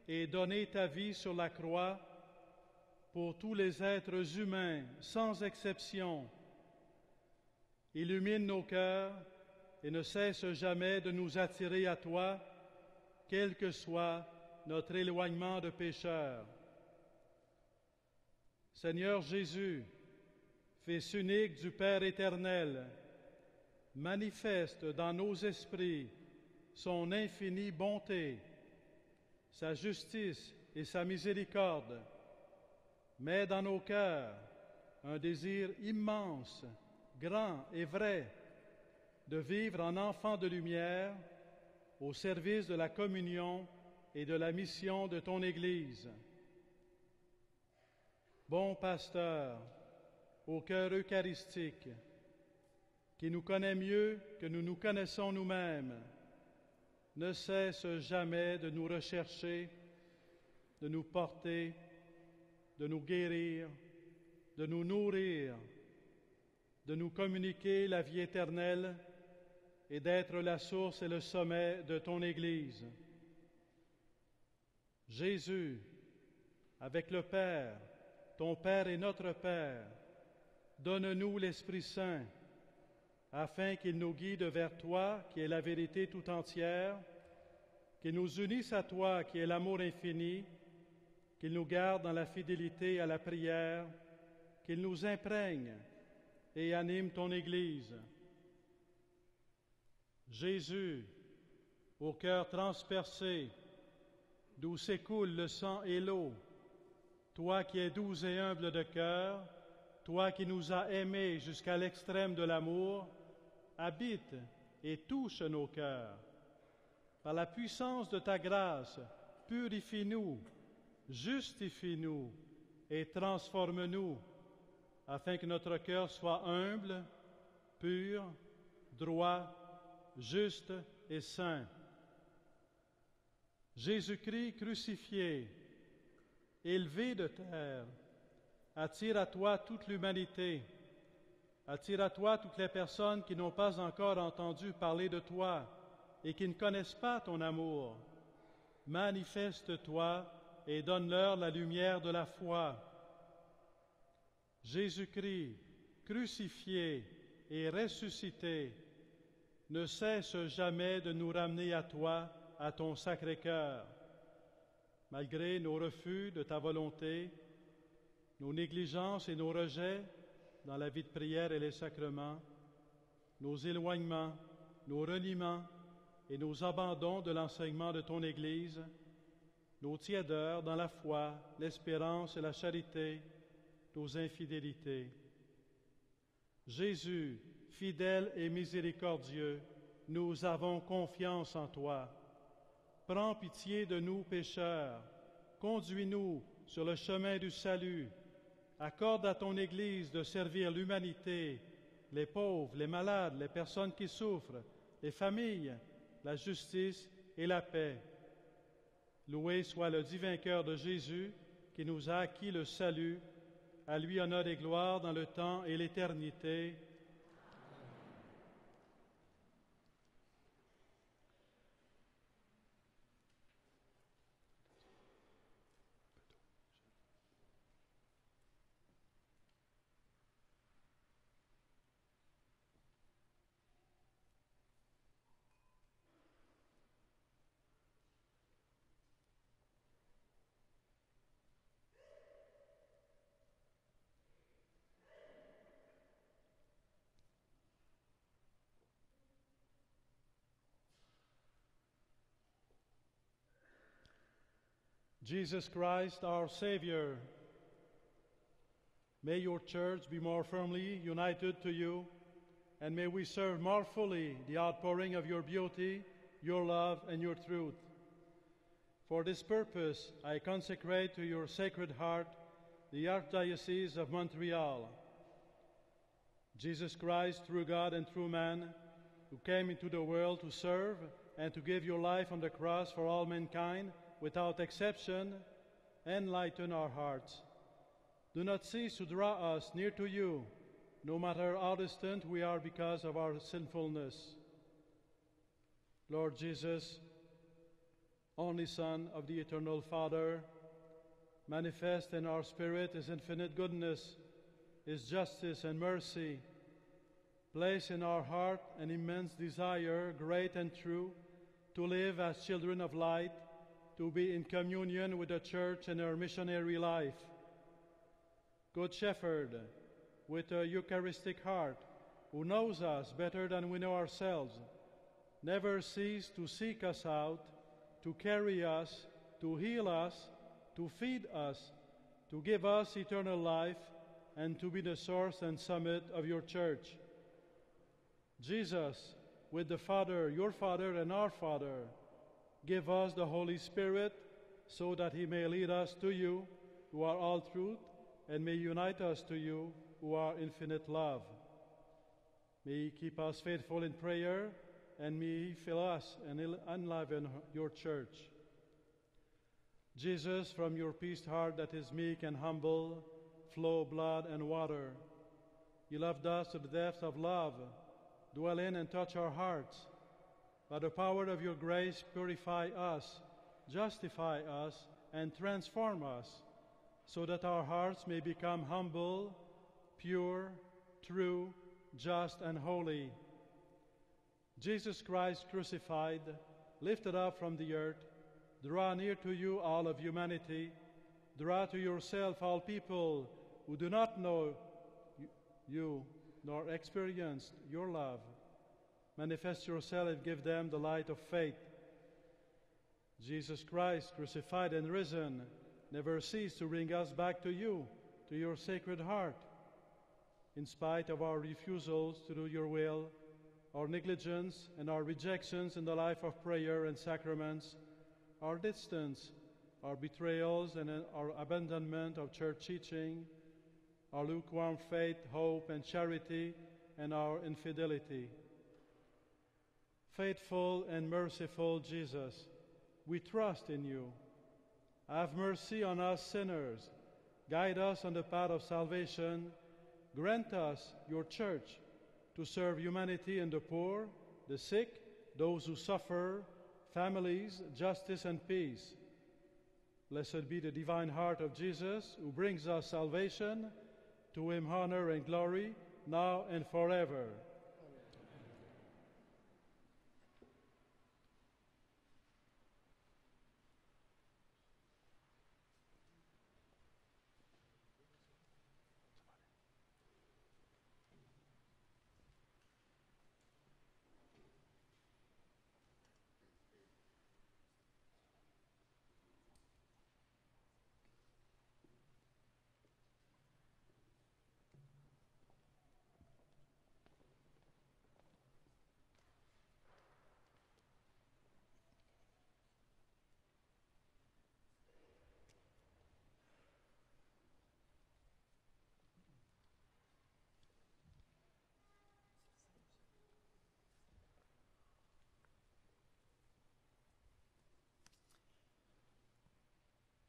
C: et donner ta vie sur la croix pour tous les êtres humains, sans exception. Illumine nos cœurs et ne cesse jamais de nous attirer à toi, quel que soit notre éloignement de pécheurs. Seigneur Jésus, Fils unique du Père éternel, manifeste dans nos esprits son infinie bonté, sa justice et sa miséricorde. Mets dans nos cœurs un désir immense, grand et vrai, de vivre en enfants de lumière au service de la communion et de la mission de ton Église. Bon pasteur, au cœur eucharistique, qui nous connaît mieux que nous nous connaissons nous-mêmes, ne cesse jamais de nous rechercher, de nous porter, de nous guérir, de nous nourrir, de nous communiquer la vie éternelle et d'être la source et le sommet de ton Église. Jésus, avec le Père, ton Père et notre Père, donne-nous l'Esprit Saint, afin qu'il nous guide vers toi, qui est la vérité tout entière, qu'il nous unisse à toi, qui est l'amour infini, qu'il nous garde dans la fidélité à la prière, qu'il nous imprègne et anime ton Église. Jésus, au cœur transpercé, d'où s'écoule le sang et l'eau, toi qui es doux et humble de cœur, toi qui nous as aimés jusqu'à l'extrême de l'amour, habite et touche nos cœurs. Par la puissance de ta grâce, purifie-nous, justifie-nous et transforme-nous, afin que notre cœur soit humble, pur, droit, juste et saint. Jésus-Christ crucifié, élevé de terre, attire à toi toute l'humanité, attire à toi toutes les personnes qui n'ont pas encore entendu parler de toi et qui ne connaissent pas ton amour. Manifeste-toi et donne-leur la lumière de la foi. Jésus-Christ, crucifié et ressuscité, ne cesse jamais de nous ramener à toi, à ton Sacré-Cœur. Malgré nos refus de ta volonté, nos négligences et nos rejets dans la vie de prière et les sacrements, nos éloignements, nos reniements et nos abandons de l'enseignement de ton Église, nos tiédeurs dans la foi, l'espérance et la charité, nos infidélités. Jésus, fidèle et miséricordieux, nous avons confiance en toi. Prends pitié de nous pécheurs, conduis-nous sur le chemin du salut. Accorde à ton Église de servir l'humanité, les pauvres, les malades, les personnes qui souffrent, les familles, la justice et la paix. Loué soit le divin cœur de Jésus qui nous a acquis le salut. À lui honneur et gloire dans le temps et l'éternité. Jesus Christ, our Savior, may your church be more firmly united to you and may we serve more fully the outpouring of your beauty, your love, and your truth. For this purpose, I consecrate to your Sacred Heart the Archdiocese of Montreal. Jesus Christ, through God and through man, who came into the world to serve and to give your life on the cross for all mankind, without exception, enlighten our hearts. Do not cease to draw us near to you, no matter how distant we are because of our sinfulness. Lord Jesus, only Son of the Eternal Father, manifest in our spirit His infinite goodness, His justice and mercy. Place in our heart an immense desire, great and true, to live as children of light, to be in communion with the Church and her missionary life. Good Shepherd, with a Eucharistic heart, who knows us better than we know ourselves, never cease to seek us out, to carry us, to heal us, to feed us, to give us eternal life, and to be the source and summit of your Church. Jesus, with the Father, your Father, and our Father, give us the Holy Spirit, so that He may lead us to you, who are all truth, and may unite us to you, who are infinite love. May He keep us faithful in prayer, and may He fill us and enliven your Church. Jesus, from your pierced heart that is meek and humble, flow blood and water. You loved us to the depth of love. Dwell in and touch our hearts. By the power of your grace, purify us, justify us, and transform us, so that our hearts may become humble, pure, true, just, and holy. Jesus Christ crucified, lifted up from the earth, draw near to you all of humanity, draw to yourself all people who do not know you nor experience your love. Manifest yourself and give them the light of faith. Jesus Christ, crucified and risen, never cease to bring us back to you, to your Sacred Heart. In spite of our refusals to do your will, our negligence and our rejections in the life of prayer and sacraments, our distance, our betrayals and our abandonment of church teaching, our lukewarm faith, hope, and charity, and our infidelity. Faithful and merciful Jesus, we trust in you. Have mercy on us sinners. Guide us on the path of salvation. Grant us, your Church, to serve humanity and the poor, the sick, those who suffer, families, justice, and peace. Blessed be the divine heart of Jesus, who brings us salvation. To Him honor and glory, now and forever.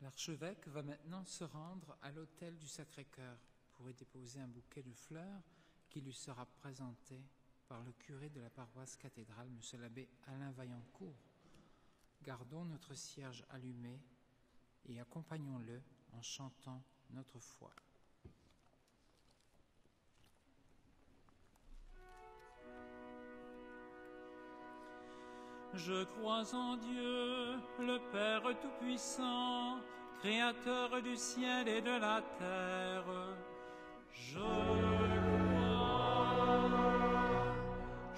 H: L'archevêque va maintenant se rendre à l'autel du Sacré-Cœur pour y déposer un bouquet de fleurs qui lui sera présenté par le curé de la paroisse cathédrale, M. l'abbé Alain Vaillancourt. Gardons notre cierge allumé et accompagnons-le en chantant notre foi.
A: Je crois en Dieu, le Père Tout-Puissant, Créateur du ciel et de la terre.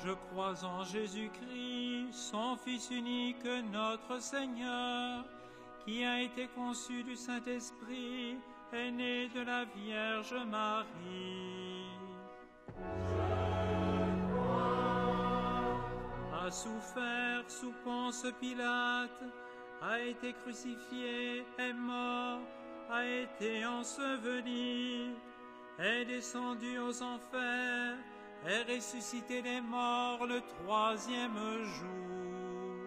A: Je crois en Jésus-Christ, son Fils unique, notre Seigneur, qui a été conçu du Saint-Esprit, est né de la Vierge Marie. a souffert sous Ponce Pilate, a été crucifié, est mort, a été enseveli, est descendu aux enfers, est ressuscité des morts le troisième jour,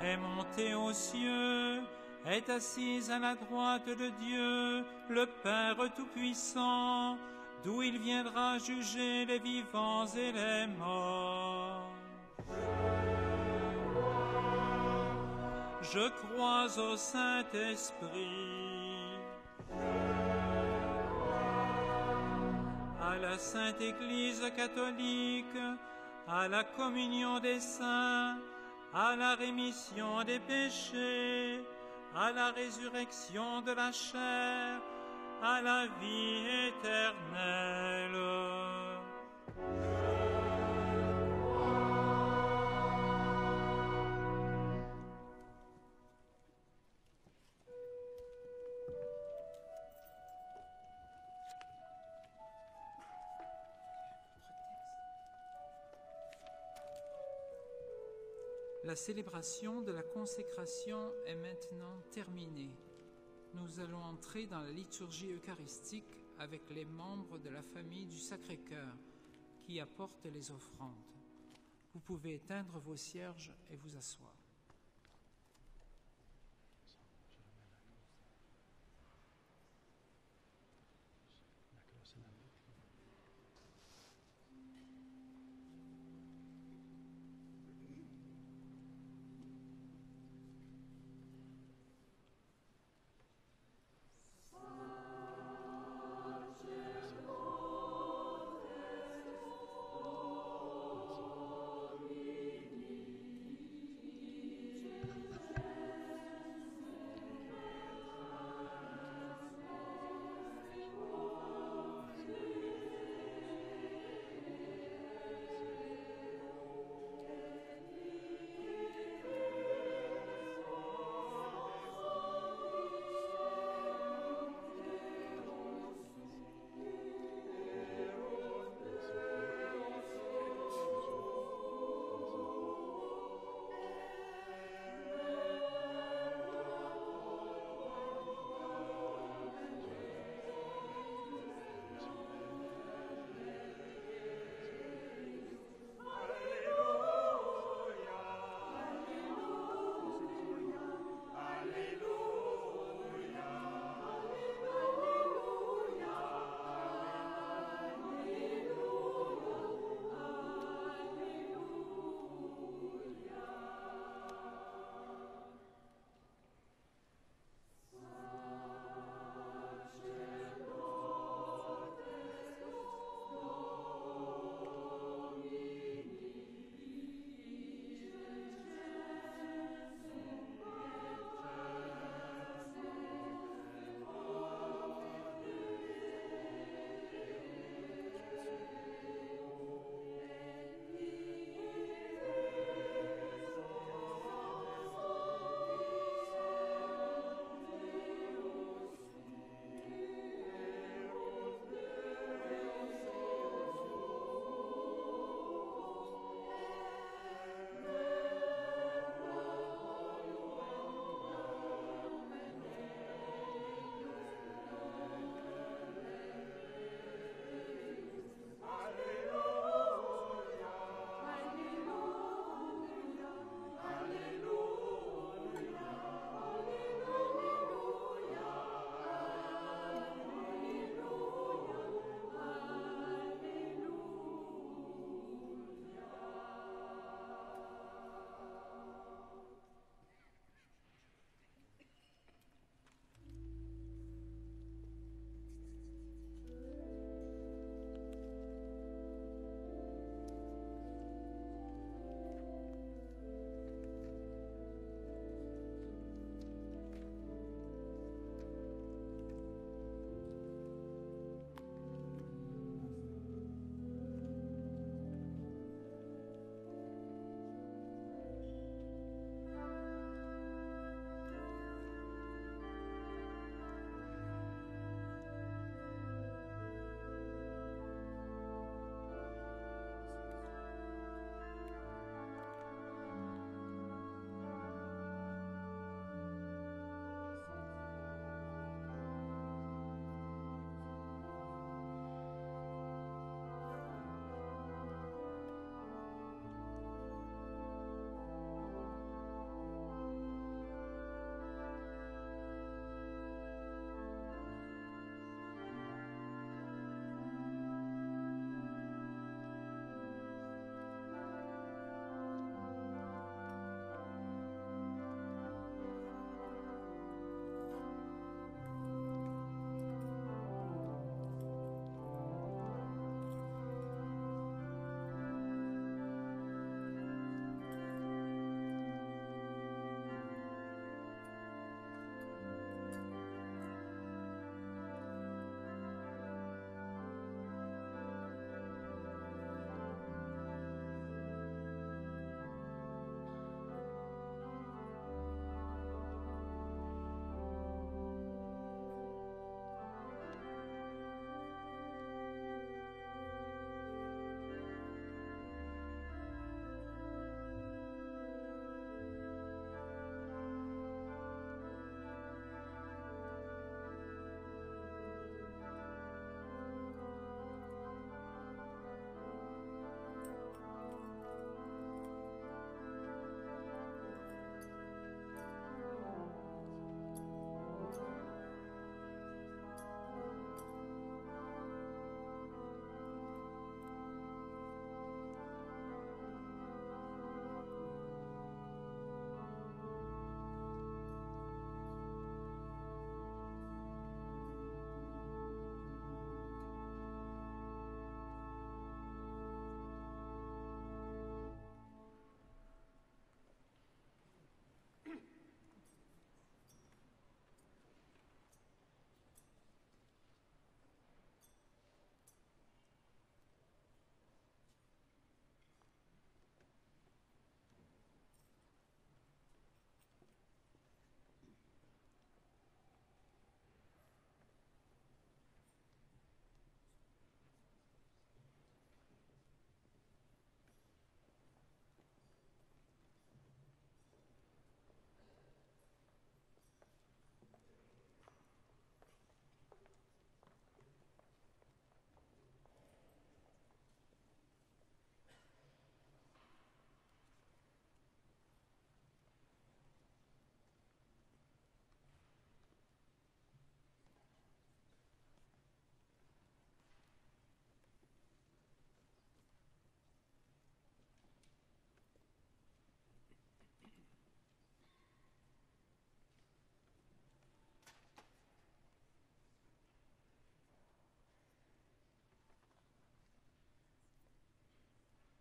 A: est monté aux cieux, est assis à la droite de Dieu, le Père Tout-Puissant, d'où il viendra juger les vivants et les morts. Je crois au Saint-Esprit, à la Sainte Église catholique, à la communion des saints, à la rémission des péchés, à la résurrection de la chair, à la vie éternelle.
H: La célébration de la consécration est maintenant terminée. Nous allons entrer dans la liturgie eucharistique avec les membres de la famille du Sacré-Cœur qui apportent les offrandes. Vous pouvez éteindre vos cierges et vous asseoir.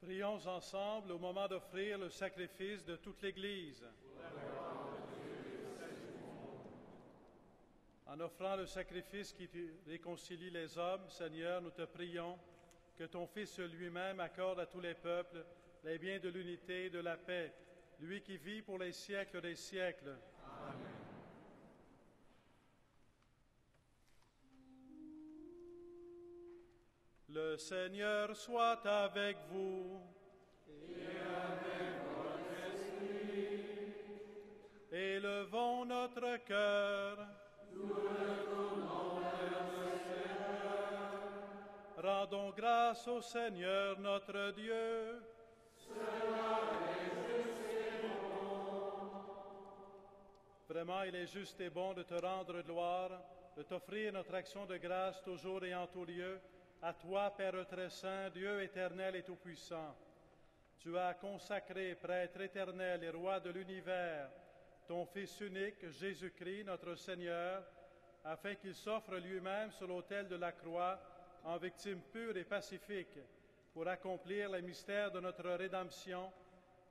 C: Prions ensemble au moment d'offrir le sacrifice de toute l'Église. En offrant le sacrifice qui réconcilie les hommes, Seigneur, nous te prions que ton Fils lui-même accorde à tous les peuples les biens de l'unité et de la paix, lui qui vit pour les siècles des siècles. Amen. Le Seigneur soit avec vous.
B: Et avec votre esprit.
C: Élevons notre cœur.
B: Nous le tournons vers le Seigneur.
C: Rendons grâce au Seigneur notre Dieu.
B: Cela est juste et bon.
C: Vraiment, il est juste et bon de te rendre gloire, de t'offrir notre action de grâce toujours et en tout lieu. À toi, Père très saint, Dieu éternel et tout-puissant, tu as consacré, prêtre éternel et roi de l'univers, ton Fils unique, Jésus-Christ, notre Seigneur, afin qu'il s'offre lui-même sur l'autel de la croix en victime pure et pacifique, pour accomplir les mystères de notre rédemption,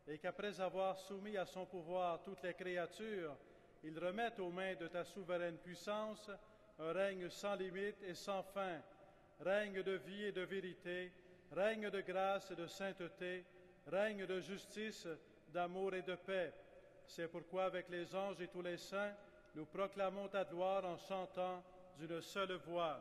C: et qu'après avoir soumis à son pouvoir toutes les créatures, il remette aux mains de ta souveraine puissance un règne sans limite et sans fin, règne de vie et de vérité, règne de grâce et de sainteté, règne de justice, d'amour et de paix. C'est pourquoi, avec les anges et tous les saints, nous proclamons ta gloire en chantant d'une seule voix.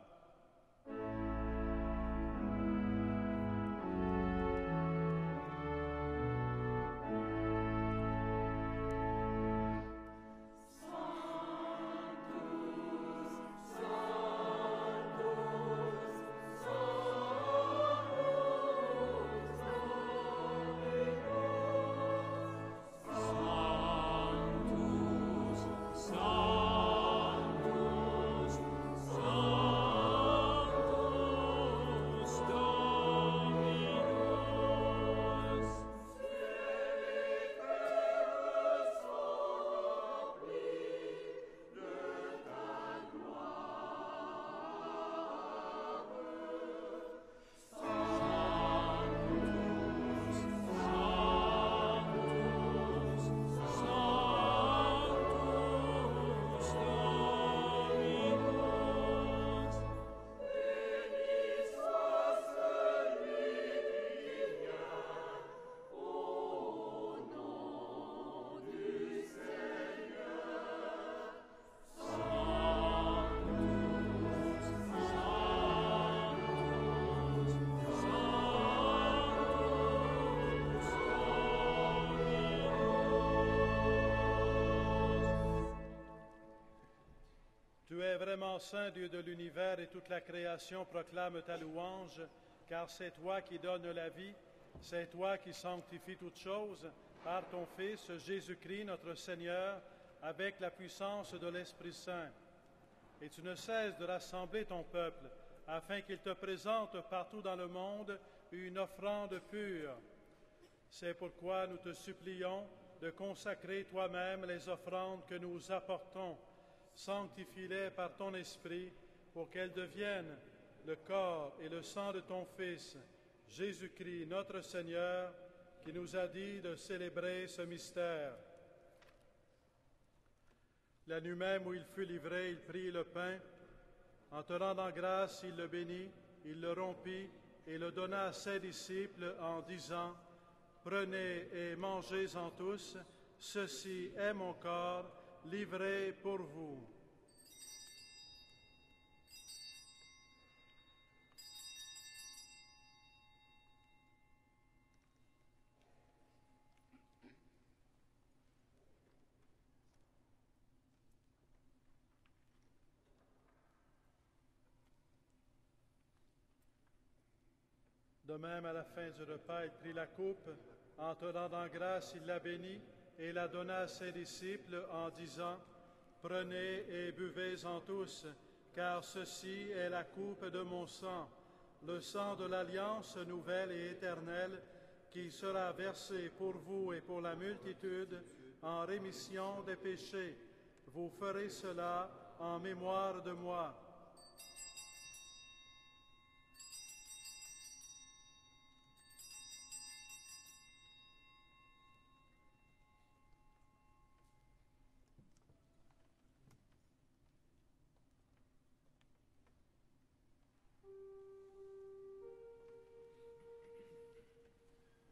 C: Tu es vraiment saint, Dieu de l'univers, et toute la création proclame ta louange, car c'est toi qui donnes la vie, c'est toi qui sanctifies toutes choses, par ton Fils Jésus-Christ, notre Seigneur, avec la puissance de l'Esprit Saint. Et tu ne cesses de rassembler ton peuple, afin qu'il te présente partout dans le monde une offrande pure. C'est pourquoi nous te supplions de consacrer toi-même les offrandes que nous apportons. Sanctifie-les par ton Esprit, pour qu'elles deviennent le corps et le sang de ton Fils, Jésus-Christ, notre Seigneur, qui nous a dit de célébrer ce mystère. La nuit même où il fut livré, il prit le pain. En te rendant grâce, il le bénit, il le rompit et le donna à ses disciples en disant, « Prenez et mangez-en tous, ceci est mon corps, livré pour vous. » De même, à la fin du repas, il prit la coupe. En te rendant grâce, il la bénit et la donna à ses disciples en disant, « Prenez et buvez-en tous, car ceci est la coupe de mon sang, le sang de l'alliance nouvelle et éternelle, qui sera versé pour vous et pour la multitude en rémission des péchés. Vous ferez cela en mémoire de moi. »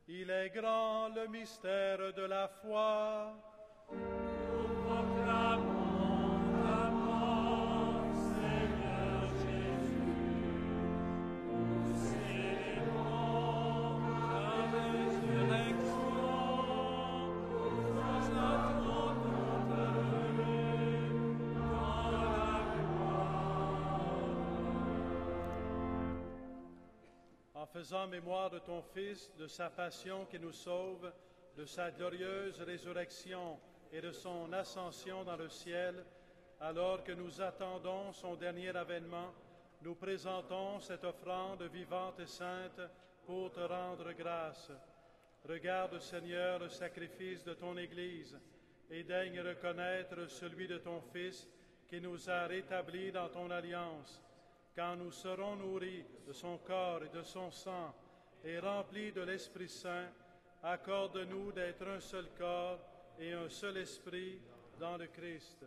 C: Il est grand le mystère de la foi.
A: Nous proclamons ta mort, Seigneur Jésus. Nous célébrons ta résurrection. Nous attendons ta venue dans la gloire.
C: En faisant mémoire de ton Fils, de sa passion qui nous sauve, de sa glorieuse résurrection et de son ascension dans le ciel, alors que nous attendons son dernier avènement, nous présentons cette offrande vivante et sainte pour te rendre grâce. Regarde, Seigneur, le sacrifice de ton Église et daigne reconnaître celui de ton Fils qui nous a rétablis dans ton alliance. Quand nous serons nourris de son corps et de son sang et remplis de l'Esprit Saint, accorde-nous d'être un seul corps et un seul esprit dans le Christ.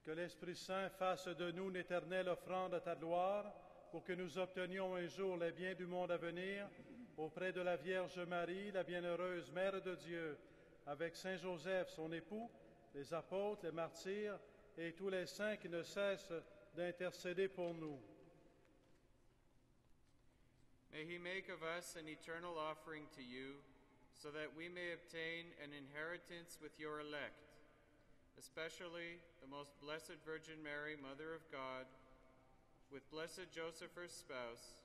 C: Que l'Esprit Saint fasse de nous une éternelle offrande à ta gloire, pour que nous obtenions un jour les biens du monde à venir, auprès de la Vierge Marie, la bienheureuse Mère de Dieu, avec Saint Joseph, son époux, les apôtres, les martyrs et tous les saints qui ne cessent d'intercéder pour nous.
I: May he make of us an eternal offering to you, so that we may obtain an inheritance with your elect, especially the most blessed Virgin Mary, Mother of God, with blessed Joseph, her spouse,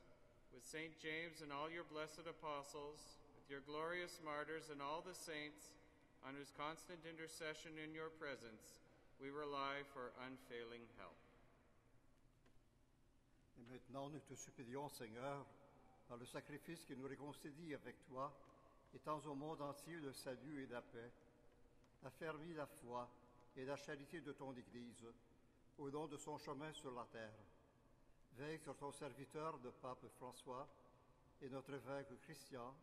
I: with Saint James and all your blessed apostles, with your glorious martyrs and all the saints, on whose constant intercession in your presence we rely for unfailing help.
J: Et maintenant, nous te supplions, Seigneur, par le sacrifice qui nous réconcilie avec toi, étends au monde entier le salut et la paix, affermis la foi et la charité de ton Église, au long de son chemin sur la terre. Veille sur ton serviteur, le pape François, et notre évêque Christian,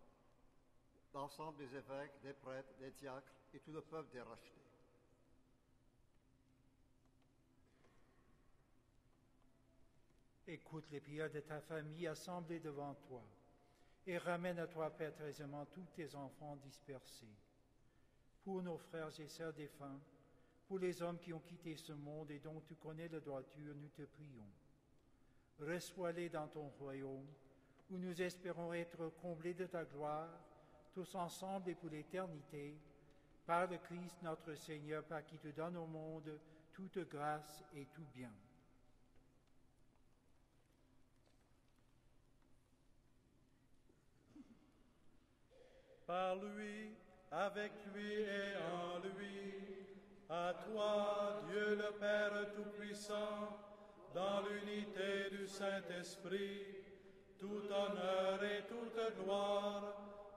J: l'ensemble des évêques, des prêtres, des diacres et tout le peuple des rachetés.
K: Écoute les prières de ta famille assemblée devant toi et ramène à toi paisiblement tous tes enfants dispersés. Pour nos frères et sœurs défunts, pour les hommes qui ont quitté ce monde et dont tu connais la droiture, nous te prions. Reçois-les dans ton royaume, où nous espérons être comblés de ta gloire, tous ensemble et pour l'éternité, par le Christ notre Seigneur, par qui tu donnes au monde toute grâce et tout bien.
C: Par lui, avec lui et en lui, à toi, Dieu le Père Tout-Puissant, dans l'unité du Saint-Esprit, tout honneur et toute gloire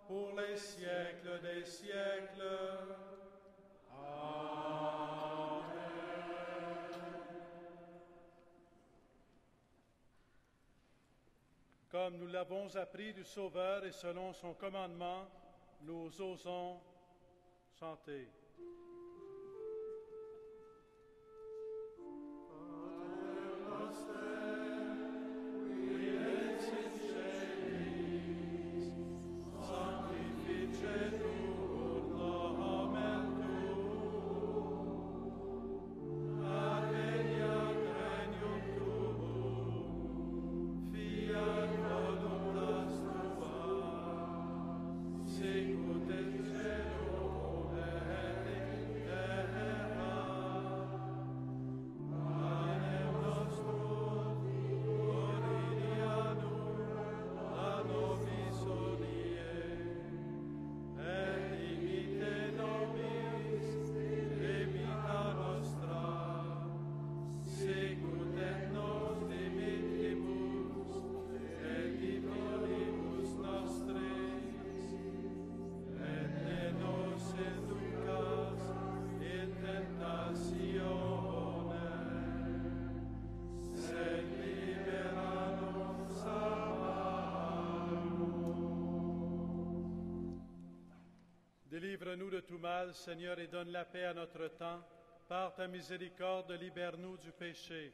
C: pour les siècles des siècles. Amen. Comme nous l'avons appris du Sauveur et selon son commandement, nous osons chanter. Délivre-nous de tout mal, Seigneur, et donne la paix à notre temps. Par ta miséricorde, libère-nous du péché.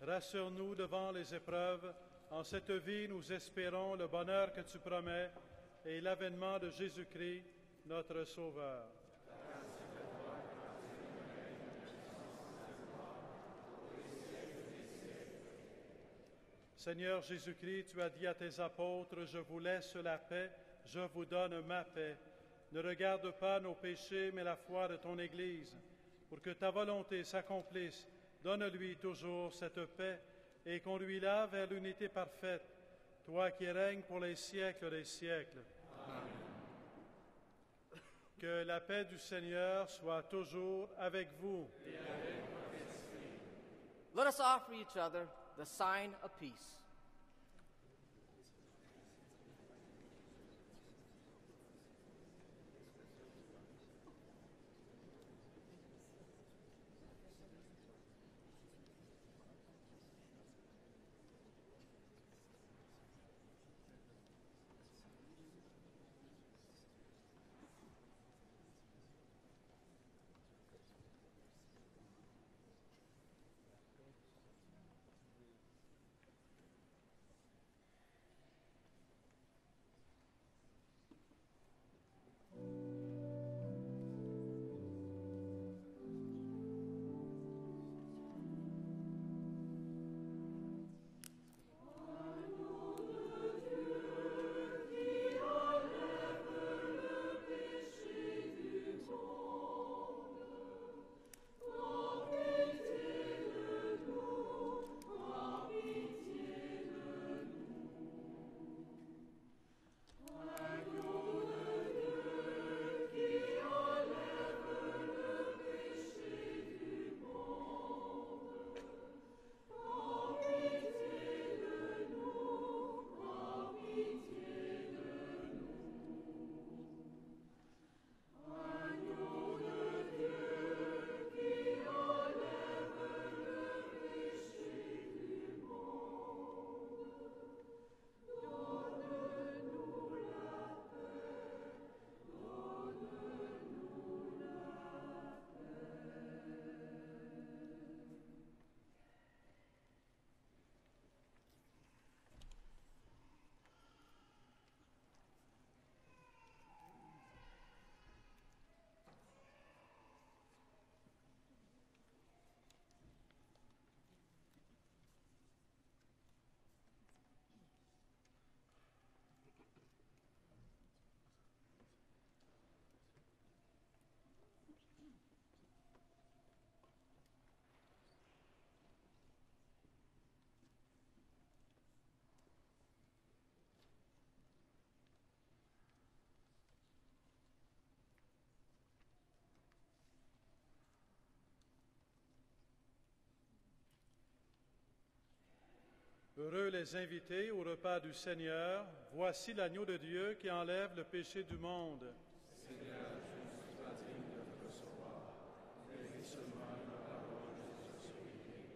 C: Rassure-nous devant les épreuves, En cette vie, nous espérons le bonheur que tu promets et l'avènement de Jésus-Christ, notre Sauveur. Seigneur Jésus-Christ, tu as dit à tes apôtres, « Je vous laisse la paix, je vous donne ma paix. » Ne regarde pas nos péchés, mais la foi de ton Église. Pour que ta volonté s'accomplisse, donne-lui toujours cette paix et conduis-la vers l'unité parfaite, toi qui règnes pour les siècles des siècles. Amen. Que la paix du Seigneur soit toujours avec vous.
F: Et avec votre esprit. Let us offer each other the sign of peace.
C: Heureux les invités au repas du Seigneur. Voici l'agneau de Dieu qui enlève le péché du monde.
L: Seigneur, je ne suis pas digne de te recevoir, mais dis seulement une parole, je suis guéri.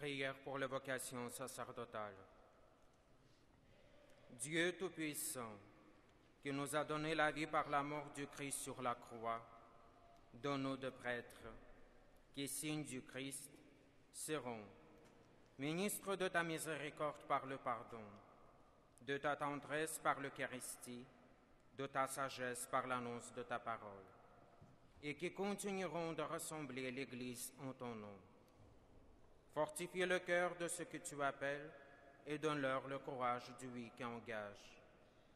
M: Prière pour la vocation sacerdotale. Dieu Tout-Puissant, qui nous a donné la vie par la mort du Christ sur la croix, donne-nous de prêtres qui, signe du Christ, seront ministres de ta miséricorde par le pardon, de ta tendresse par l'Eucharistie, de ta sagesse par l'annonce de ta parole, et qui continueront de rassembler l'Église en ton nom. Fortifie le cœur de ceux que tu appelles et donne-leur le courage du oui qui engage.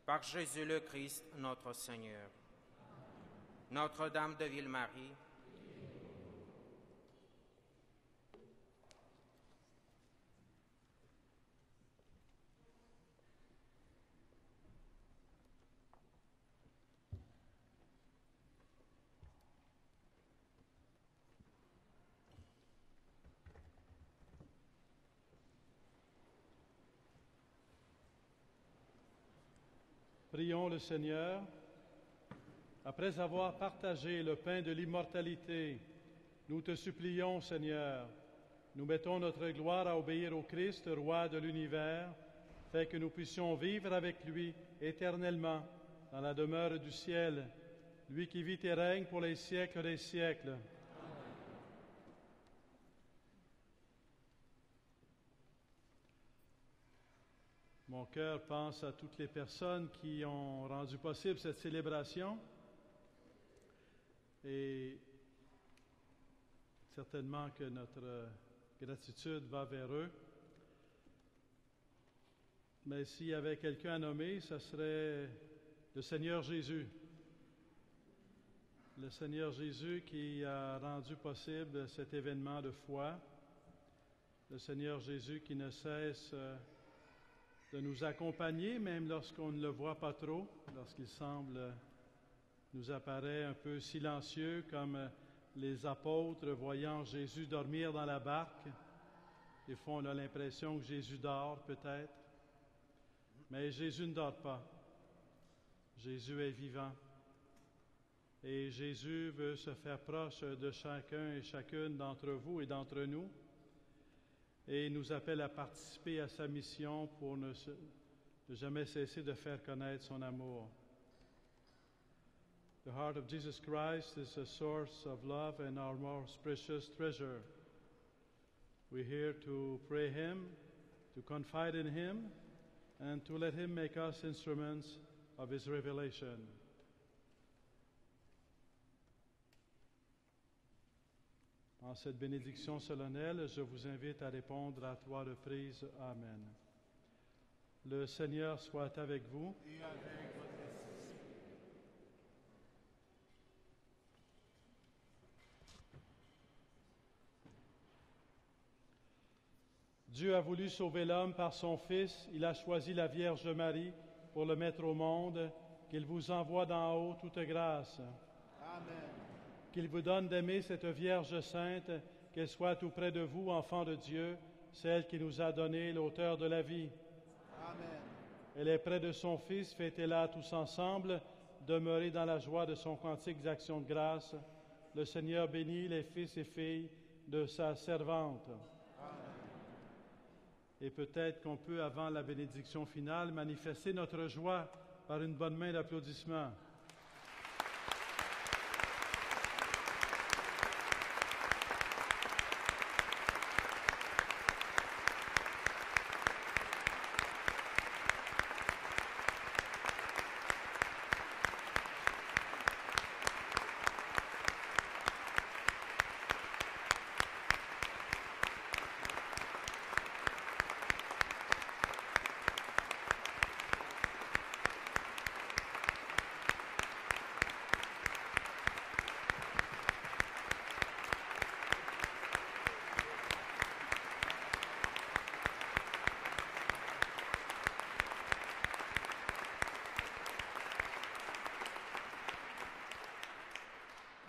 M: Par Jésus le Christ, notre Seigneur. Notre-Dame de Ville-Marie,
C: Prions le Seigneur. Après avoir partagé le pain de l'immortalité, nous te supplions, Seigneur, nous mettons notre gloire à obéir au Christ, Roi de l'univers, fait que nous puissions vivre avec lui éternellement dans la demeure du ciel, lui qui vit et règne pour les siècles des siècles. Mon cœur pense à toutes les personnes qui ont rendu possible cette célébration et certainement que notre gratitude va vers eux. Mais s'il y avait quelqu'un à nommer, ce serait le Seigneur Jésus. Le Seigneur Jésus qui a rendu possible cet événement de foi. Le Seigneur Jésus qui ne cesse de nous accompagner, même lorsqu'on ne le voit pas trop, lorsqu'il semble nous apparaît un peu silencieux, comme les apôtres voyant Jésus dormir dans la barque. Des fois, on a l'impression que Jésus dort, peut-être. Mais Jésus ne dort pas. Jésus est vivant. Et Jésus veut se faire proche de chacun et chacune d'entre vous et d'entre nous. Et il nous appelle à participer à sa mission pour ne jamais cesser de faire connaître son amour. The heart of Jesus Christ is a source of love and our most precious treasure. We're here to pray Him, to confide in Him, and to let Him make us instruments of His revelation. En cette bénédiction solennelle, je vous invite à répondre à 3 reprises. Amen. Le Seigneur soit avec vous.
L: Et avec votre esprit.
C: Dieu a voulu sauver l'homme par son Fils. Il a choisi la Vierge Marie pour le mettre au monde. Qu'il vous envoie d'en haut toute grâce.
L: Amen.
C: Qu'il vous donne d'aimer cette Vierge sainte, qu'elle soit tout près de vous, enfant de Dieu, celle qui nous a donné l'auteur de la vie.
L: Amen.
C: Elle est près de son Fils, fêtez-la tous ensemble, demeurez dans la joie de son cantique d'action de grâce. Le Seigneur bénit les fils et filles de sa servante.
L: Amen.
C: Et peut-être qu'on peut, avant la bénédiction finale, manifester notre joie par une bonne main d'applaudissements.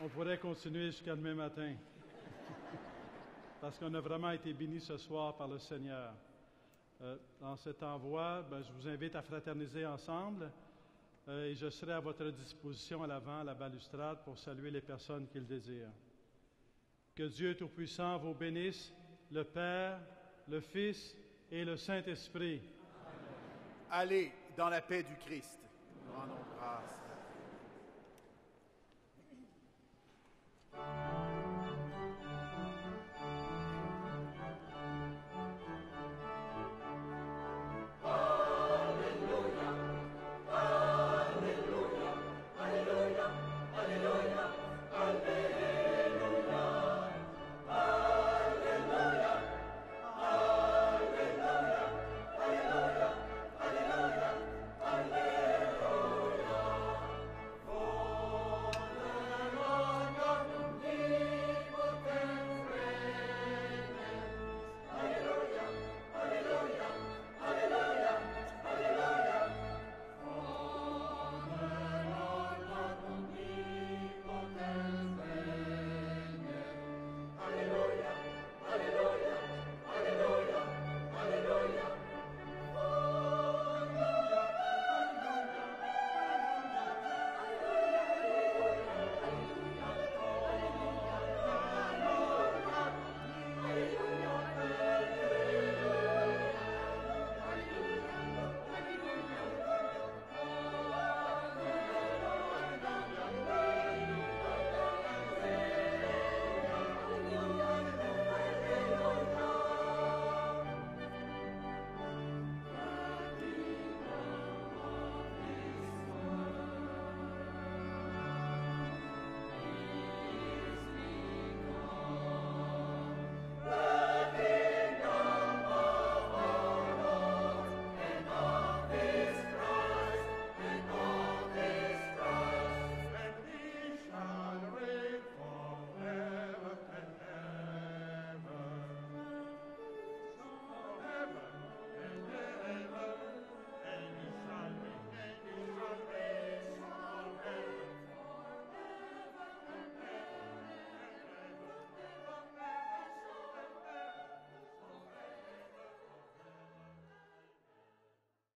C: On pourrait continuer jusqu'à demain matin, parce qu'on a vraiment été bénis ce soir par le Seigneur. Dans cet envoi, je vous invite à fraterniser ensemble et je serai à votre disposition à l'avant, à la balustrade, pour saluer les personnes qui le désirent. Que Dieu Tout-Puissant vous bénisse, le Père le Fils et le Saint-Esprit.
G: Allez dans la paix du Christ. Nous rendons grâce.